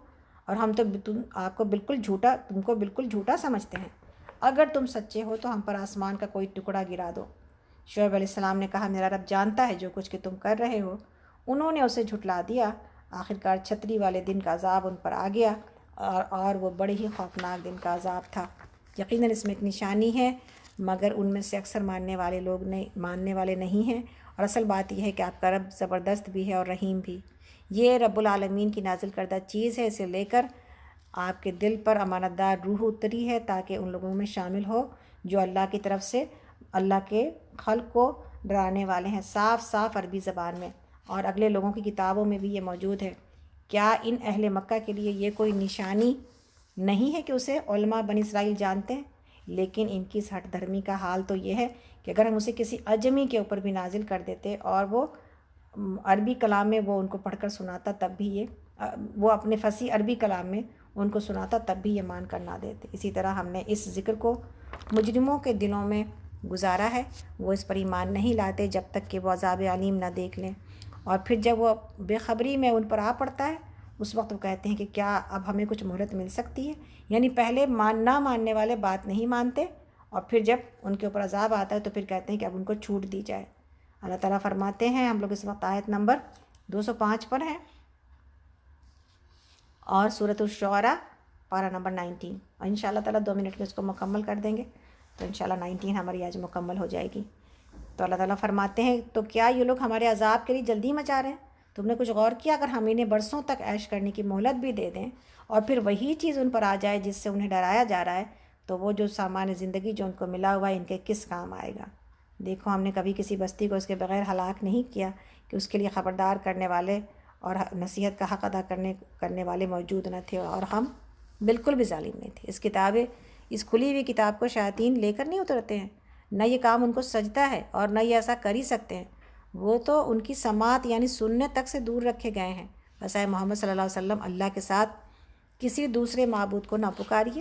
اور ہم تو تم کو بالکل جھوٹا سمجھتے ہیں۔ اگر تم سچے ہو تو ہم پر آسمان کا کوئی ٹکڑا گرا دو۔ شعیب علیہ السلام نے کہا میرا رب جانتا ہے جو کچھ کہ تم کر رہے ہو۔ انہوں نے اسے جھٹلا دیا۔ آخرکار چھتری والے دن کا عذاب ان پر آ گیا اور وہ بڑے ہی خوفناک دن کا عذاب تھا۔ یقیناً اس میں ایک نشانی ہے مگر ان میں سے اکثر ماننے والے نہیں ہیں، اور اصل بات یہ ہے کہ آپ کا رب زبردست بھی ہے اور رحیم بھی۔ یہ رب العالمین کی نازل کردہ چیز ہے، اسے لے کر آپ کے دل پر امانت دار روح اتری ہے تاکہ ان لوگوں میں شامل ہو جو اللہ کی طرف سے اللہ کے خلق کو ڈرانے والے ہیں، صاف صاف عربی زبان میں، اور اگلے لوگوں کی کتابوں میں بھی یہ موجود ہے۔ کیا ان اہل مکہ کے لیے یہ کوئی نشانی نہیں ہے کہ اسے علماء بنی اسرائیل جانتے ہیں؟ لیکن ان کی اس ہٹ دھرمی کا حال تو یہ ہے کہ اگر ہم اسے کسی اجمی کے اوپر بھی نازل کر دیتے اور وہ عربی کلام میں وہ ان کو پڑھ کر سناتا تب بھی وہ اپنے فصیح عربی کلام میں ان کو سناتا تب بھی یہ مان کر نہ دیتے۔ اسی طرح ہم نے اس ذکر کو مجرموں کے دلوں میں گزارا ہے، وہ اس پر ایمان نہیں لاتے جب تک کہ وہ عذاب علیم نہ دیکھ لیں، اور پھر جب وہ بے خبری میں ان پر آ پڑتا ہے اس وقت وہ کہتے ہیں کہ کیا اب ہمیں کچھ مہلت مل سکتی ہے۔ یعنی پہلے نہ ماننے والے بات نہیں مانتے اور پھر جب ان کے اوپر عذاب آتا ہے تو پھر کہتے ہیں کہ اب ان کو چھوٹ دی جائے۔ اللہ تعالیٰ فرماتے ہیں، ہم لوگ اس وقت آیت نمبر 205 پر ہیں اور سورۃ الشعراء پارہ نمبر 19، اور ان شاء اللہ تعالیٰ 2 منٹ میں اس کو مکمل کر دیں گے تو ان شاء اللہ 19 ہماری آج مکمل ہو جائے گی۔ تو اللہ تعالیٰ فرماتے ہیں تو کیا یہ لوگ ہمارے عذاب کے لیے جلدی مچا رہے ہیں؟ تم نے کچھ غور کیا اگر ہم انہیں برسوں تک عیش کرنے کی مہلت بھی دے دیں اور پھر وہی چیز ان پر آ جائے جس سے انہیں ڈرایا جا رہا ہے تو وہ جو سامان زندگی جو ان کو ملا ہوا ہے ان کے کس کام آئے گا؟ دیکھو ہم نے کبھی کسی بستی کو اس کے بغیر ہلاک نہیں کیا کہ اس کے لیے خبردار کرنے والے اور نصیحت کا حق ادا کرنے والے موجود نہ تھے، اور ہم بالکل بھی ظالم نہیں تھے۔ اس کھلی ہوئی کتاب کو شیاطین لے کر نہیں اترتے ہیں، نہ یہ کام ان کو سجتا ہے اور نہ یہ ایسا کر ہی سکتے ہیں، وہ تو ان کی سماعت یعنی سننے تک سے دور رکھے گئے ہیں۔ بس اے محمد صلی اللہ علیہ وسلم اللہ کے ساتھ کسی دوسرے معبود کو نہ پکاریے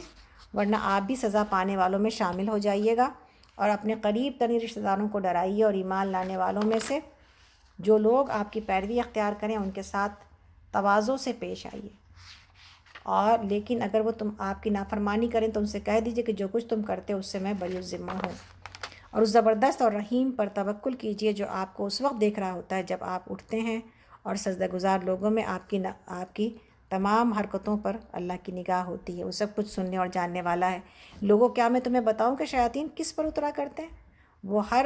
ورنہ آپ بھی سزا پانے والوں میں شامل ہو جائیے گا، اور اپنے قریب ترین رشتہ داروں کو ڈرائیے اور ایمان لانے والوں میں سے جو لوگ آپ کی پیروی اختیار کریں ان کے ساتھ تواضع سے پیش آئیے، اور لیکن اگر وہ آپ کی نافرمانی کریں تو ان سے کہہ دیجئے کہ جو کچھ تم کرتے اس سے میں بری الذمہ ہوں، اور اس زبردست اور رحیم پر توکل کیجئے جو آپ کو اس وقت دیکھ رہا ہوتا ہے جب آپ اٹھتے ہیں اور سجدہ گزار لوگوں میں آپ کی تمام حرکتوں پر اللہ کی نگاہ ہوتی ہے، وہ سب کچھ سننے اور جاننے والا ہے۔ لوگوں کیا میں تمہیں بتاؤں کہ شیاطین کس پر اترا کرتے ہیں؟ وہ ہر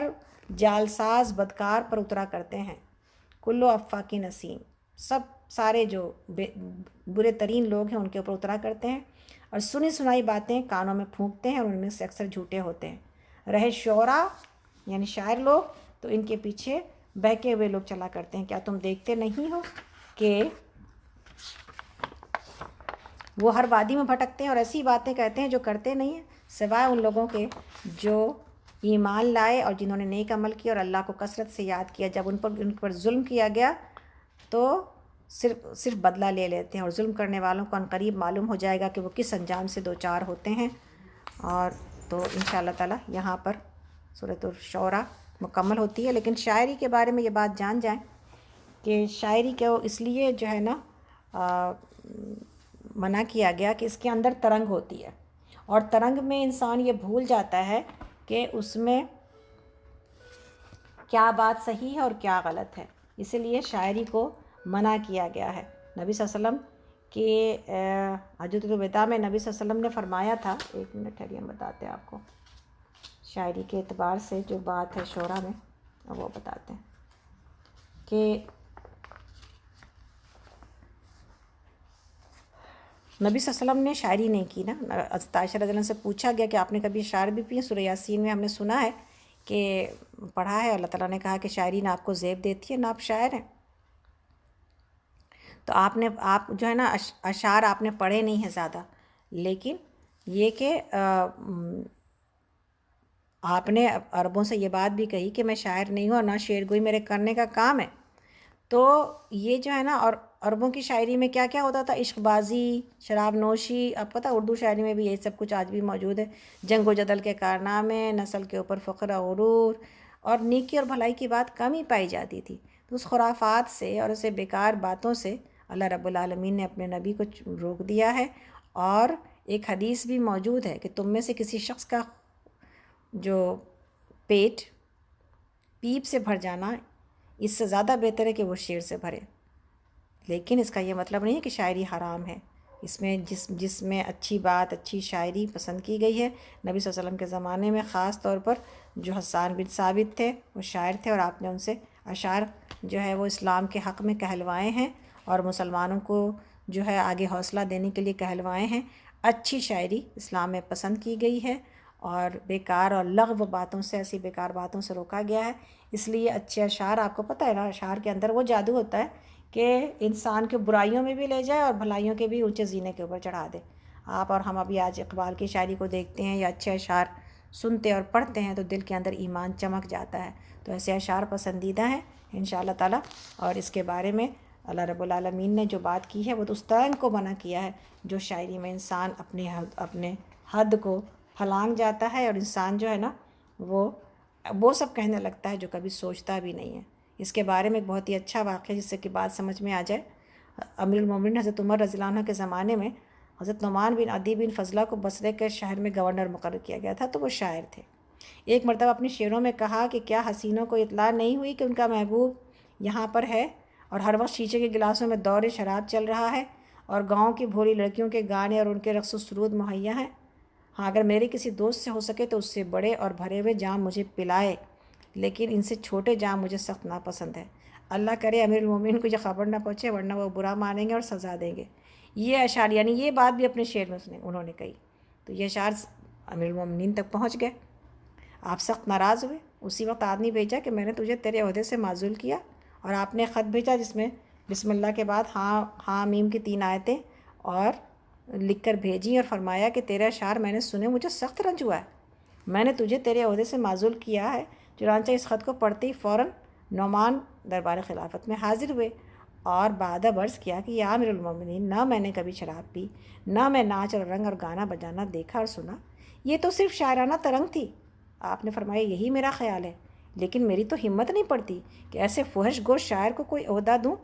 جالساز بدکار پر اترا کرتے ہیں، کلو افاقی نسیم، سارے جو برے ترین لوگ ہیں ان کے اوپر اترا کرتے ہیں، اور سنی سنائی باتیں کانوں میں پھونکتے ہیں، اور ان میں سے اکثر جھوٹے ہوتے ہیں۔ رہے شعراء یعنی شاعر لوگ، تو ان کے پیچھے بہکے ہوئے لوگ چلا کرتے ہیں۔ کیا تم دیکھتے نہیں ہو کہ وہ ہر وادی میں بھٹکتے ہیں اور ایسی باتیں کہتے ہیں جو کرتے نہیں ہیں، سوائے ان لوگوں کے جو ایمان لائے اور جنہوں نے نیک عمل کیا اور اللہ کو کثرت سے یاد کیا۔ جب ان پر ظلم کیا گیا تو صرف بدلہ لے لیتے ہیں، اور ظلم کرنے والوں کو عنقریب معلوم ہو جائے گا کہ وہ کس انجام سے دوچار ہوتے ہیں۔ اور تو انشاءاللہ تعالی یہاں پر سورۃ الشعراء مکمل ہوتی ہے۔ لیکن شاعری کے بارے میں یہ بات جان جائیں کہ شاعری کو اس لیے جو ہے نا منع کیا گیا کہ اس کے اندر ترنگ ہوتی ہے، اور ترنگ میں انسان یہ بھول جاتا ہے کہ اس میں کیا بات صحیح ہے اور کیا غلط ہے، اسی لیے شاعری کو منع کیا گیا ہے۔ نبی صلی اللہ علیہ وسلم کے حجۃ الوداع میں نبی صلی اللہ علیہ وسلم نے فرمایا تھا، ایک منٹ ٹھہریے ہم بتاتے ہیں آپ کو، شاعری کے اعتبار سے جو بات ہے شعراء میں وہ بتاتے ہیں کہ نبی صلی اللہ علیہ وسلم نے شاعری نہیں کی نا۔ حضرت عائشہ رضی اللہ عنہا سے پوچھا گیا کہ آپ نے کبھی شعر بھی پی؟ سورہ یاسین میں ہم نے سنا ہے کہ پڑھا ہے، اللہ تعالیٰ نے کہا کہ شاعری نہ آپ کو زیب دیتی ہے نہ آپ شاعر ہیں۔ تو آپ جو ہے نا اشعار آپ نے پڑھے نہیں ہیں زیادہ، لیکن یہ کہ آپ نے عربوں سے یہ بات بھی کہی کہ میں شاعر نہیں ہوں اور نہ شعر گوئی میرے کرنے کا کام ہے۔ تو یہ جو ہے نا، اور عربوں کی شاعری میں کیا کیا ہوتا تھا، عشق بازی، شراب نوشی، اب پتہ اردو شاعری میں بھی یہ سب کچھ آج بھی موجود ہے، جنگ و جدل کے کارنامے، نسل کے اوپر فخر و غرور، اور نیکی اور بھلائی کی بات کم ہی پائی جاتی تھی۔ تو اس خرافات سے اور اسے بیکار باتوں سے اللہ رب العالمین نے اپنے نبی کو روک دیا ہے۔ اور ایک حدیث بھی موجود ہے کہ تم میں سے کسی شخص کا جو پیٹ پیپ سے بھر جانا اس سے زیادہ بہتر ہے کہ وہ شعر سے بھرے۔ لیکن اس کا یہ مطلب نہیں ہے کہ شاعری حرام ہے، اس میں جس میں اچھی بات، اچھی شاعری پسند کی گئی ہے۔ نبی صلی اللہ علیہ وسلم کے زمانے میں خاص طور پر جو حسان بن ثابت تھے وہ شاعر تھے، اور آپ نے ان سے اشعار جو ہے وہ اسلام کے حق میں کہلوائے ہیں، اور مسلمانوں کو جو ہے آگے حوصلہ دینے کے لیے کہلوائے ہیں۔ اچھی شاعری اسلام میں پسند کی گئی ہے، اور بیکار اور لغو باتوں سے، ایسی بیکار باتوں سے روکا گیا ہے۔ اس لیے اچھے اشعار، آپ کو پتہ ہے نا اشعار کے اندر وہ جادو ہوتا ہے کہ انسان کے برائیوں میں بھی لے جائے اور بھلائیوں کے بھی اونچے زینے کے اوپر چڑھا دے۔ آپ اور ہم ابھی آج اقبال کی شاعری کو دیکھتے ہیں یا اچھے اشعار سنتے اور پڑھتے ہیں تو دل کے اندر ایمان چمک جاتا ہے۔ تو ایسے اشعار پسندیدہ ہیں انشاءاللہ تعالی، اور اس کے بارے میں اللہ رب العالمین نے جو بات کی ہے وہ تو اس ترنگ کو منع کیا ہے جو شاعری میں انسان اپنے حد کو پھلانگ جاتا ہے، اور انسان جو ہے نا وہ سب کہنے لگتا ہے جو کبھی سوچتا بھی نہیں ہے۔ اس کے بارے میں ایک بہت ہی اچھا واقعہ جس سے کہ بات سمجھ میں آ جائے۔ امیر المومنین حضرت عمر رضی اللہ عنہ کے زمانے میں حضرت نعمان بن عدی بن فضلہ کو بصرے کے شہر میں گورنر مقرر کیا گیا تھا، تو وہ شاعر تھے۔ ایک مرتبہ اپنے شعروں میں کہا کہ کیا حسینوں کو اطلاع نہیں ہوئی کہ ان کا محبوب یہاں پر ہے، اور ہر وقت شیشے کے گلاسوں میں دور شراب چل رہا ہے، اور گاؤں کی بھولی لڑکیوں کے گانے اور ان کے رقص و سرود مہیا ہیں۔ ہاں، اگر میرے کسی دوست سے ہو سکے تو اس سے بڑے اور بھرے ہوئے جام مجھے پلائے، لیکن ان سے چھوٹے جام مجھے سخت ناپسند ہے۔ اللہ کرے امیر المومنین کو یہ خبر نہ پہنچے، ورنہ وہ برا مانیں گے اور سزا دیں گے۔ یہ اشعار، یعنی یہ بات بھی اپنے شعر میں انہوں نے کہی، تو یہ اشعار امیر المومنین تک پہنچ گئے۔ آپ سخت ناراض ہوئے، اسی وقت آدمی بھیجا کہ میں نے تجھے تیرے عہدے سے معزول کیا، اور آپ نے خط بھیجا جس میں بسم اللہ کے بعد ہاں میم کی 3 آیتیں اور لکھ کر بھیجی، اور فرمایا کہ تیرے اشعار میں نے سنے، مجھے سخت رنج ہوا ہے، میں نے تجھے تیرے عہدے سے معزول کیا ہے۔ چنانچہ اس خط کو پڑھتے ہی فوراً نعمان دربار خلافت میں حاضر ہوئے، اور بعد عرض کیا کہ یا امیر المومنین، نہ میں نے کبھی شراب پی، نہ میں ناچ اور رنگ اور گانا بجانا دیکھا اور سنا، یہ تو صرف شاعرانہ ترنگ تھی۔ آپ نے فرمایا یہی میرا خیال ہے، لیکن میری تو ہمت نہیں پڑتی کہ ایسے فحش گوش شاعر کو کوئی عہدہ دوں۔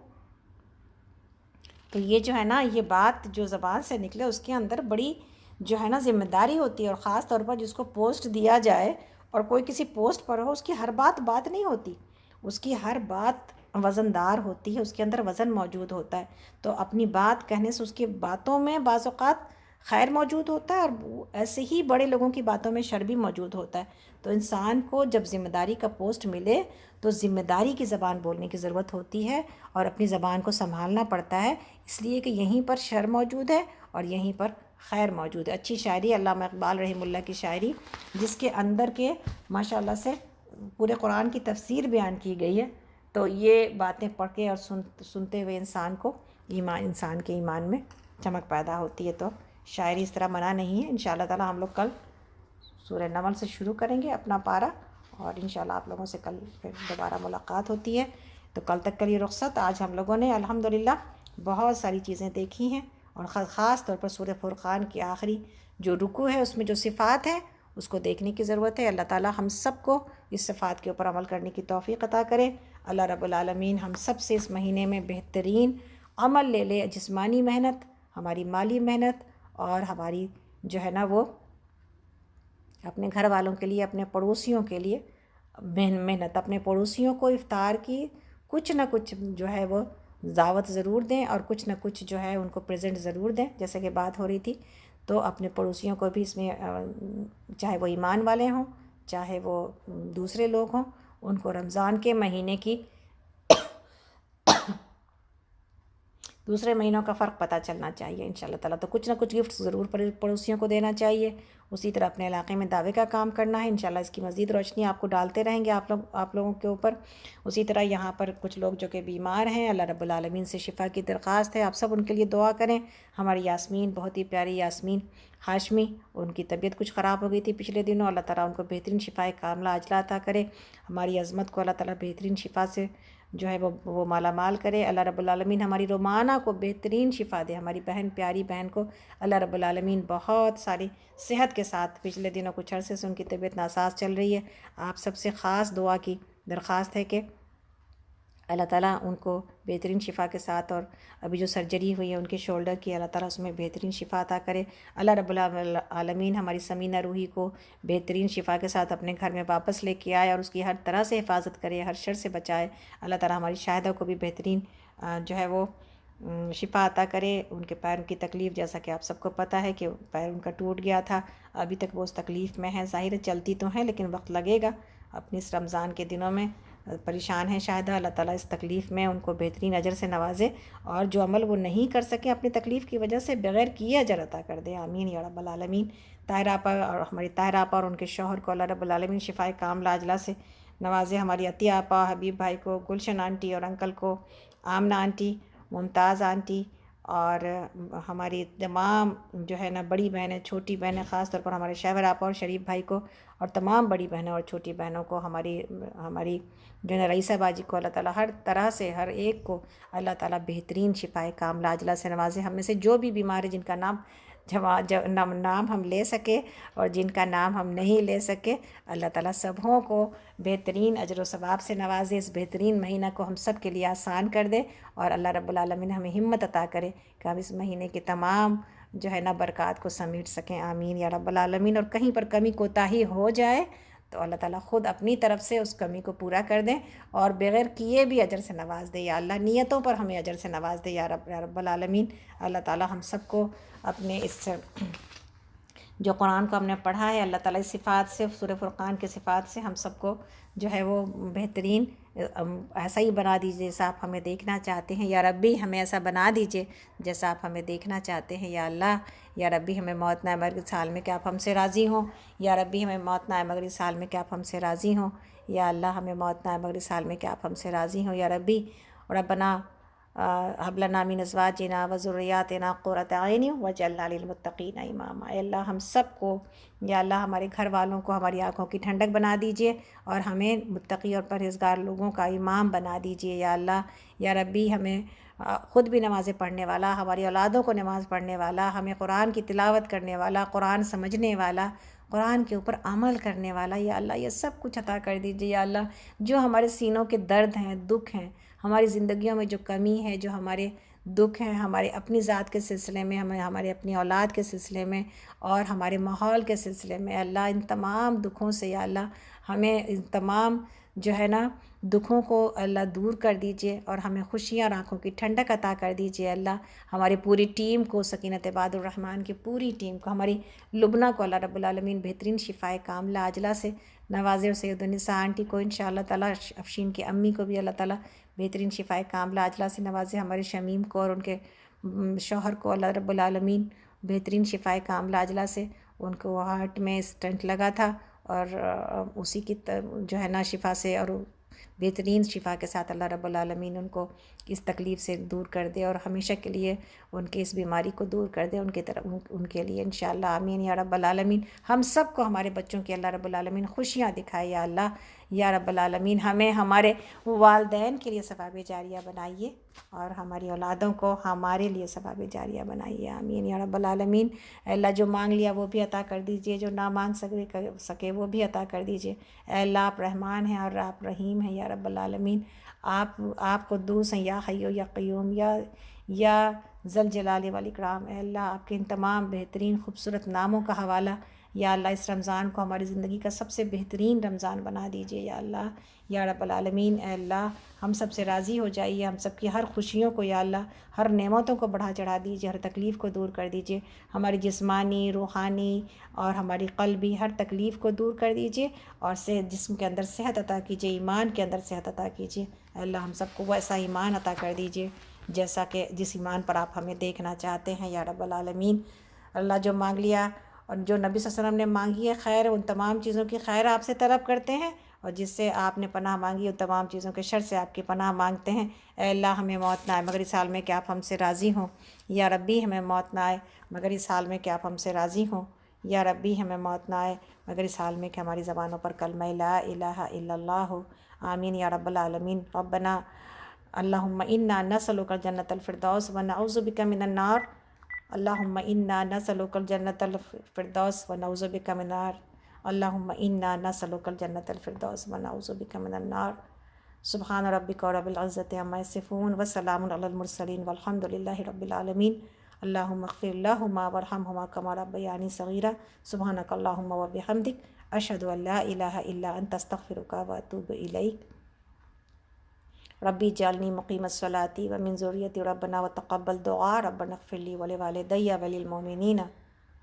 تو یہ جو ہے نا، یہ بات جو زبان سے نکلے اس کے اندر بڑی جو ہے نا ذمہ داری ہوتی ہے، اور خاص طور پر جس کو پوسٹ دیا جائے اور کوئی کسی پوسٹ پر ہو، اس کی ہر بات نہیں ہوتی، اس کی ہر بات وزن دار ہوتی ہے، اس کے اندر وزن موجود ہوتا ہے، تو اپنی بات کہنے سے اس کی باتوں میں بعض اوقات خیر موجود ہوتا ہے، اور ایسے ہی بڑے لوگوں کی باتوں میں شر بھی موجود ہوتا ہے۔ تو انسان کو جب ذمہ داری کا پوسٹ ملے تو ذمہ داری کی زبان بولنے کی ضرورت ہوتی ہے، اور اپنی زبان کو سنبھالنا پڑتا ہے، اس لیے کہ یہیں پر شر موجود ہے اور یہیں پر خیر موجود ہے۔ اچھی شاعری علامہ اقبال رحمہ اللہ کی شاعری، جس کے اندر کے ماشاء اللہ سے پورے قرآن کی تفسیر بیان کی گئی ہے، تو یہ باتیں پڑھ کے اور سنتے ہوئے انسان کے ایمان میں چمک پیدا ہوتی ہے۔ تو شاعری اس طرح منع نہیں ہے۔ انشاءاللہ تعالی ہم لوگ کل سورہ نمل سے شروع کریں گے اپنا پارہ، اور انشاءاللہ آپ لوگوں سے کل پھر دوبارہ ملاقات ہوتی ہے۔ تو کل تک کے لیے رخصت۔ آج ہم لوگوں نے الحمدللہ بہت ساری چیزیں دیکھی ہیں، اور خاص طور پر سورہ فرقان کی آخری جو رکوع ہے، اس میں جو صفات ہیں اس کو دیکھنے کی ضرورت ہے۔ اللہ تعالی ہم سب کو اس صفات کے اوپر عمل کرنے کی توفیق عطا کرے۔ اللہ رب العالمین ہم سب سے اس مہینے میں بہترین عمل لے لے، جسمانی محنت، ہماری مالی محنت، اور ہماری جو ہے نا وہ اپنے گھر والوں کے لیے، اپنے پڑوسیوں کے لیے محنت، اپنے پڑوسیوں کو افطار کی کچھ نہ کچھ جو ہے وہ دعوت ضرور دیں، اور کچھ نہ کچھ جو ہے ان کو پریزنٹ ضرور دیں، جیسے کہ بات ہو رہی تھی۔ تو اپنے پڑوسیوں کو بھی اس میں چاہے وہ ایمان والے ہوں، چاہے وہ دوسرے لوگ ہوں، ان کو رمضان کے مہینے کی دوسرے مہینوں کا فرق پتہ چلنا چاہیے انشاءاللہ تعالیٰ۔ تو کچھ نہ کچھ گفٹ ضرور پڑوسیوں کو دینا چاہیے۔ اسی طرح اپنے علاقے میں دعوے کا کام کرنا ہے، انشاءاللہ اس کی مزید روشنی آپ کو ڈالتے رہیں گے آپ لوگوں کے اوپر۔ اسی طرح یہاں پر کچھ لوگ جو کہ بیمار ہیں، اللہ رب العالمین سے شفا کی درخواست ہے، آپ سب ان کے لیے دعا کریں۔ ہماری یاسمین، بہت ہی پیاری یاسمین ہاشمی، ان کی طبیعت کچھ خراب ہو گئی تھی پچھلے دنوں، اللہ تعالیٰ ان کو بہترین شفا کاملہ عاجلہ عطا کرے۔ ہماری عظمت کو اللہ تعالیٰ بہترین شفا سے جو ہے وہ مالا مال کرے۔ اللہ رب العالمین ہماری رومانہ کو بہترین شفا دے، ہماری بہن، پیاری بہن کو اللہ رب العالمین بہت ساری صحت کے ساتھ، پچھلے دنوں کچھ عرصے سے ان کی طبیعت ناساز چل رہی ہے، آپ سب سے خاص دعا کی درخواست ہے کہ اللہ تعالیٰ ان کو بہترین شفا کے ساتھ، اور ابھی جو سرجری ہوئی ہے ان کے شولڈر کی، اللہ تعالیٰ اس میں بہترین شفا عطا کرے۔ اللہ رب العالمین ہماری سمینہ روحی کو بہترین شفا کے ساتھ اپنے گھر میں واپس لے کے آئے، اور اس کی ہر طرح سے حفاظت کرے، ہر شر سے بچائے۔ اللہ تعالیٰ ہماری شاہدہ کو بھی بہترین جو ہے وہ شفا عطا کرے۔ ان کے پیروں کی تکلیف، جیسا کہ آپ سب کو پتہ ہے کہ پیر ان کا ٹوٹ گیا تھا، ابھی تک وہ اس تکلیف میں ہیں، ظاہر ہے چلتی تو ہیں لیکن وقت لگے گا۔ اپنی اس رمضان کے دنوں میں پریشان ہیں شاہدہ، اللہ تعالیٰ اس تکلیف میں ان کو بہترین اجر سے نوازے، اور جو عمل وہ نہیں کر سکیں اپنی تکلیف کی وجہ سے، بغیر کیے اجر عطا کر دے، آمین یا رب العالمین۔ طاہرہ آپا اور ہماری طاہرہ آپا اور ان کے شوہر کو اللہ رب العالمین شفائے کاملہ عاجلہ سے نوازے۔ ہماری عطیہ آپا، حبیب بھائی کو، گلشن آنٹی اور انکل کو، آمنہ آنٹی، ممتاز آنٹی، اور ہماری تمام جو ہے نا بڑی بہنیں، چھوٹی بہنیں، خاص طور پر ہمارے شہور آپا اور شریف بھائی کو، اور تمام بڑی بہنوں اور چھوٹی بہنوں کو، ہماری جو ہے رئیسہ باجی کو، اللہ تعالیٰ ہر طرح سے ہر ایک کو اللہ تعالیٰ بہترین شفائے کاملہ عاجلہ سے نوازے۔ ہم میں سے جو بھی بیمار ہے، جن کا نام ہم لے سکے اور جن کا نام ہم نہیں لے سکے، اللہ تعالیٰ سبھوں کو بہترین اجر و ثواب سے نوازے، اس بہترین مہینہ کو ہم سب کے لیے آسان کر دے، اور اللہ رب العالمین ہمیں ہمت عطا کرے کہ ہم اس مہینے کے تمام جو ہے نا برکات کو سمیٹ سکیں، آمین یا رب العالمین۔ اور کہیں پر کمی کوتاہی ہو جائے تو اللہ تعالیٰ خود اپنی طرف سے اس کمی کو پورا کر دیں، اور بغیر کیے بھی اجر سے نواز دے، یا اللہ نیتوں پر ہمیں اجر سے نواز دے یا رب العالمین۔ اللہ تعالیٰ ہم سب کو اپنے اس جو قرآن کو ہم نے پڑھا ہے، اللہ تعالیٰ اس صفات سے، سورہ فرقان کے صفات سے ہم سب کو جو ہے وہ بہترین ایسا ہی بنا دیجیے جیسا آپ ہمیں دیکھنا چاہتے ہیں، یا ربی ہمیں ایسا بنا دیجیے جیسا آپ ہمیں دیکھنا چاہتے ہیں، یا اللہ۔ یا ربی ہمیں موت نہ آئے مگر اس حال میں کہ آپ ہم سے راضی ہوں، یا ربی ہمیں موت نہ آئے مگر اس حال میں کہ آپ ہم سے راضی ہوں، یا اللہ ہمیں موت نہ آئے مگر اس حال میں کہ آپ ہم سے راضی ہوں، یا ربی۔ ربنا هب لنا من ازواجنا وذریاتنا قرۃ اعین واجعلنا للمتقین اماما۔ اے اللہ ہم سب کو، یا اللہ ہمارے گھر والوں کو ہماری آنکھوں کی ٹھنڈک بنا دیجیے، اور ہمیں متقی اور پرہیزگار لوگوں کا امام بنا دیجیے، یا اللہ۔ یا ربی ہمیں خود بھی نمازیں پڑھنے والا، ہماری اولادوں کو نماز پڑھنے والا، ہمیں قرآن کی تلاوت کرنے والا، قرآن سمجھنے والا، قرآن کے اوپر عمل کرنے والا، یا اللہ یہ سب کچھ عطا کر دیجیے، یا اللہ۔ جو ہمارے سینوں کے درد ہیں، دکھ ہیں، ہماری زندگیوں میں جو کمی ہے، جو ہمارے دکھ ہیں، ہمارے اپنی ذات کے سلسلے میں، ہمارے اپنی اولاد کے سلسلے میں، اور ہمارے ماحول کے سلسلے میں، اللہ ان تمام دکھوں سے، یا اللہ ہمیں ان تمام جو ہے نا دکھوں کو اللہ دور کر دیجئے اور ہمیں خوشیاں اور آنکھوں کی ٹھنڈک عطا کر دیجئے اللہ. ہماری پوری ٹیم کو، سکینت عباد الرحمن کی پوری ٹیم کو، ہماری لبنہ کو اللہ رب العالمین بہترین شفائے کاملہ عاجلہ سے نوازے، اور سید النساء آنٹی کو انشاءاللہ تعالیٰ، افشین کی امی کو بھی اللہ تعالیٰ بہترین شفائے کاملہ عاجلہ سے نوازے. ہمارے شمیم کو اور ان کے شوہر کو اللہ رب العالمین بہترین شفائے کاملہ عاجلہ سے. ان کو ہارٹ میں اسٹنٹ لگا تھا، اور اسی کی جو ہے نا شفا سے اور بہترین شفا کے ساتھ اللہ رب العالمین ان کو اس تکلیف سے دور کر دے، اور ہمیشہ کے لیے ان کی اس بیماری کو دور کر دے ان کی طرف، ان کے لیے انشاءاللہ آمین یا رب العالمین. ہم سب کو، ہمارے بچوں کی اللہ رب العالمین خوشیاں دکھائے یا اللہ یا رب العالمین. ہمیں ہمارے والدین کے لیے ثواب جاریہ بنائیے، اور ہماری اولادوں کو ہمارے لیے ثواب جاریہ بنائیے آمین یا رب العالمین. اے اللہ جو مانگ لیا وہ بھی عطا کر دیجئے، جو نہ مانگ سکے وہ بھی عطا کر دیجئے. اے اللہ آپ رحمان ہیں اور آپ رحیم ہیں یا رب العالمین. آپ قدوس ہیں یا حی یا قیوم یا ذل جلال والاکرام. اے اللہ آپ کے ان تمام بہترین خوبصورت ناموں کا حوالہ یا اللہ اس رمضان کو ہماری زندگی کا سب سے بہترین رمضان بنا دیجئے یا اللہ یا رب العالمین. اے اللہ ہم سب سے راضی ہو جائیے، ہم سب کی ہر خوشیوں کو یا اللہ، ہر نعمتوں کو بڑھا چڑھا دیجئے، ہر تکلیف کو دور کر دیجئے. ہماری جسمانی، روحانی اور ہماری قلبی ہر تکلیف کو دور کر دیجئے، اور جسم کے اندر صحت عطا کیجئے، ایمان کے اندر صحت عطا کیجئے. اے اللہ ہم سب کو ویسا ایمان عطا کر دیجئے جیسا کہ جس ایمان پر آپ ہمیں دیکھنا چاہتے ہیں یا رب العالمین. اللہ جو مانگ لیا اور جو نبی صلی اللہ علیہ وسلم نے مانگی ہے خیر، ان تمام چیزوں کی خیر آپ سے طلب کرتے ہیں، اور جس سے آپ نے پناہ مانگی ان تمام چیزوں کے شر سے آپ کی پناہ مانگتے ہیں. اے اللہ ہمیں موت نہ آئے مگر اس حال میں کہ آپ ہم سے راضی ہوں یا ربی. ہمیں موت نہ آئے مگر اس حال میں کہ آپ ہم سے راضی ہوں یا ربی. ہمیں موت نہ آئے مگر اس حال میں کہ ہماری زبانوں پر کلمہ لا الہ الا اللہ ہو آمین یا رب العالمین. ربنا اللہم انا نسألک الجنۃ الفردوس ونعوذ بک من النار. اللہم انا نسألک الجنۃ الفردوس ونعوذ بک من النار. اللہم انا نسألک الجنۃ الفردوس ونعوذ بک من النار. سبحان ربک رب العزۃ عما یصفون وسلام علی المرسلین والحمد للہ رب العالمین. اللہم اغفر لہما وارحمہما کما ربیانی صغیرا. سبحانک اللہم وبحمدک، اشہد ان لا الہ الا انت، استغفرک واتوب الیک. ربی اجعلنی مقیم الصلاۃ ومن ذریتی ربنا وتقبل دعاء. ربنا اغفر لی ولوالدی وللمؤمنین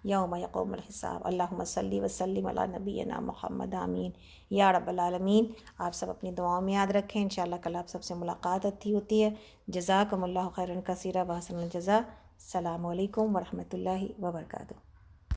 یوم یقوم الحساب. اللہم صلی وسلم علی نبینا محمد آمین یا رب العالمین. آپ سب اپنی دعاؤں میں یاد رکھیں. انشاءاللہ کل آپ سب سے ملاقات ہوتی ہے. جزاکم اللہ خیرا کثیرا وحسن الجزاء. السلام علیکم ورحمۃ اللہ وبرکاتہ.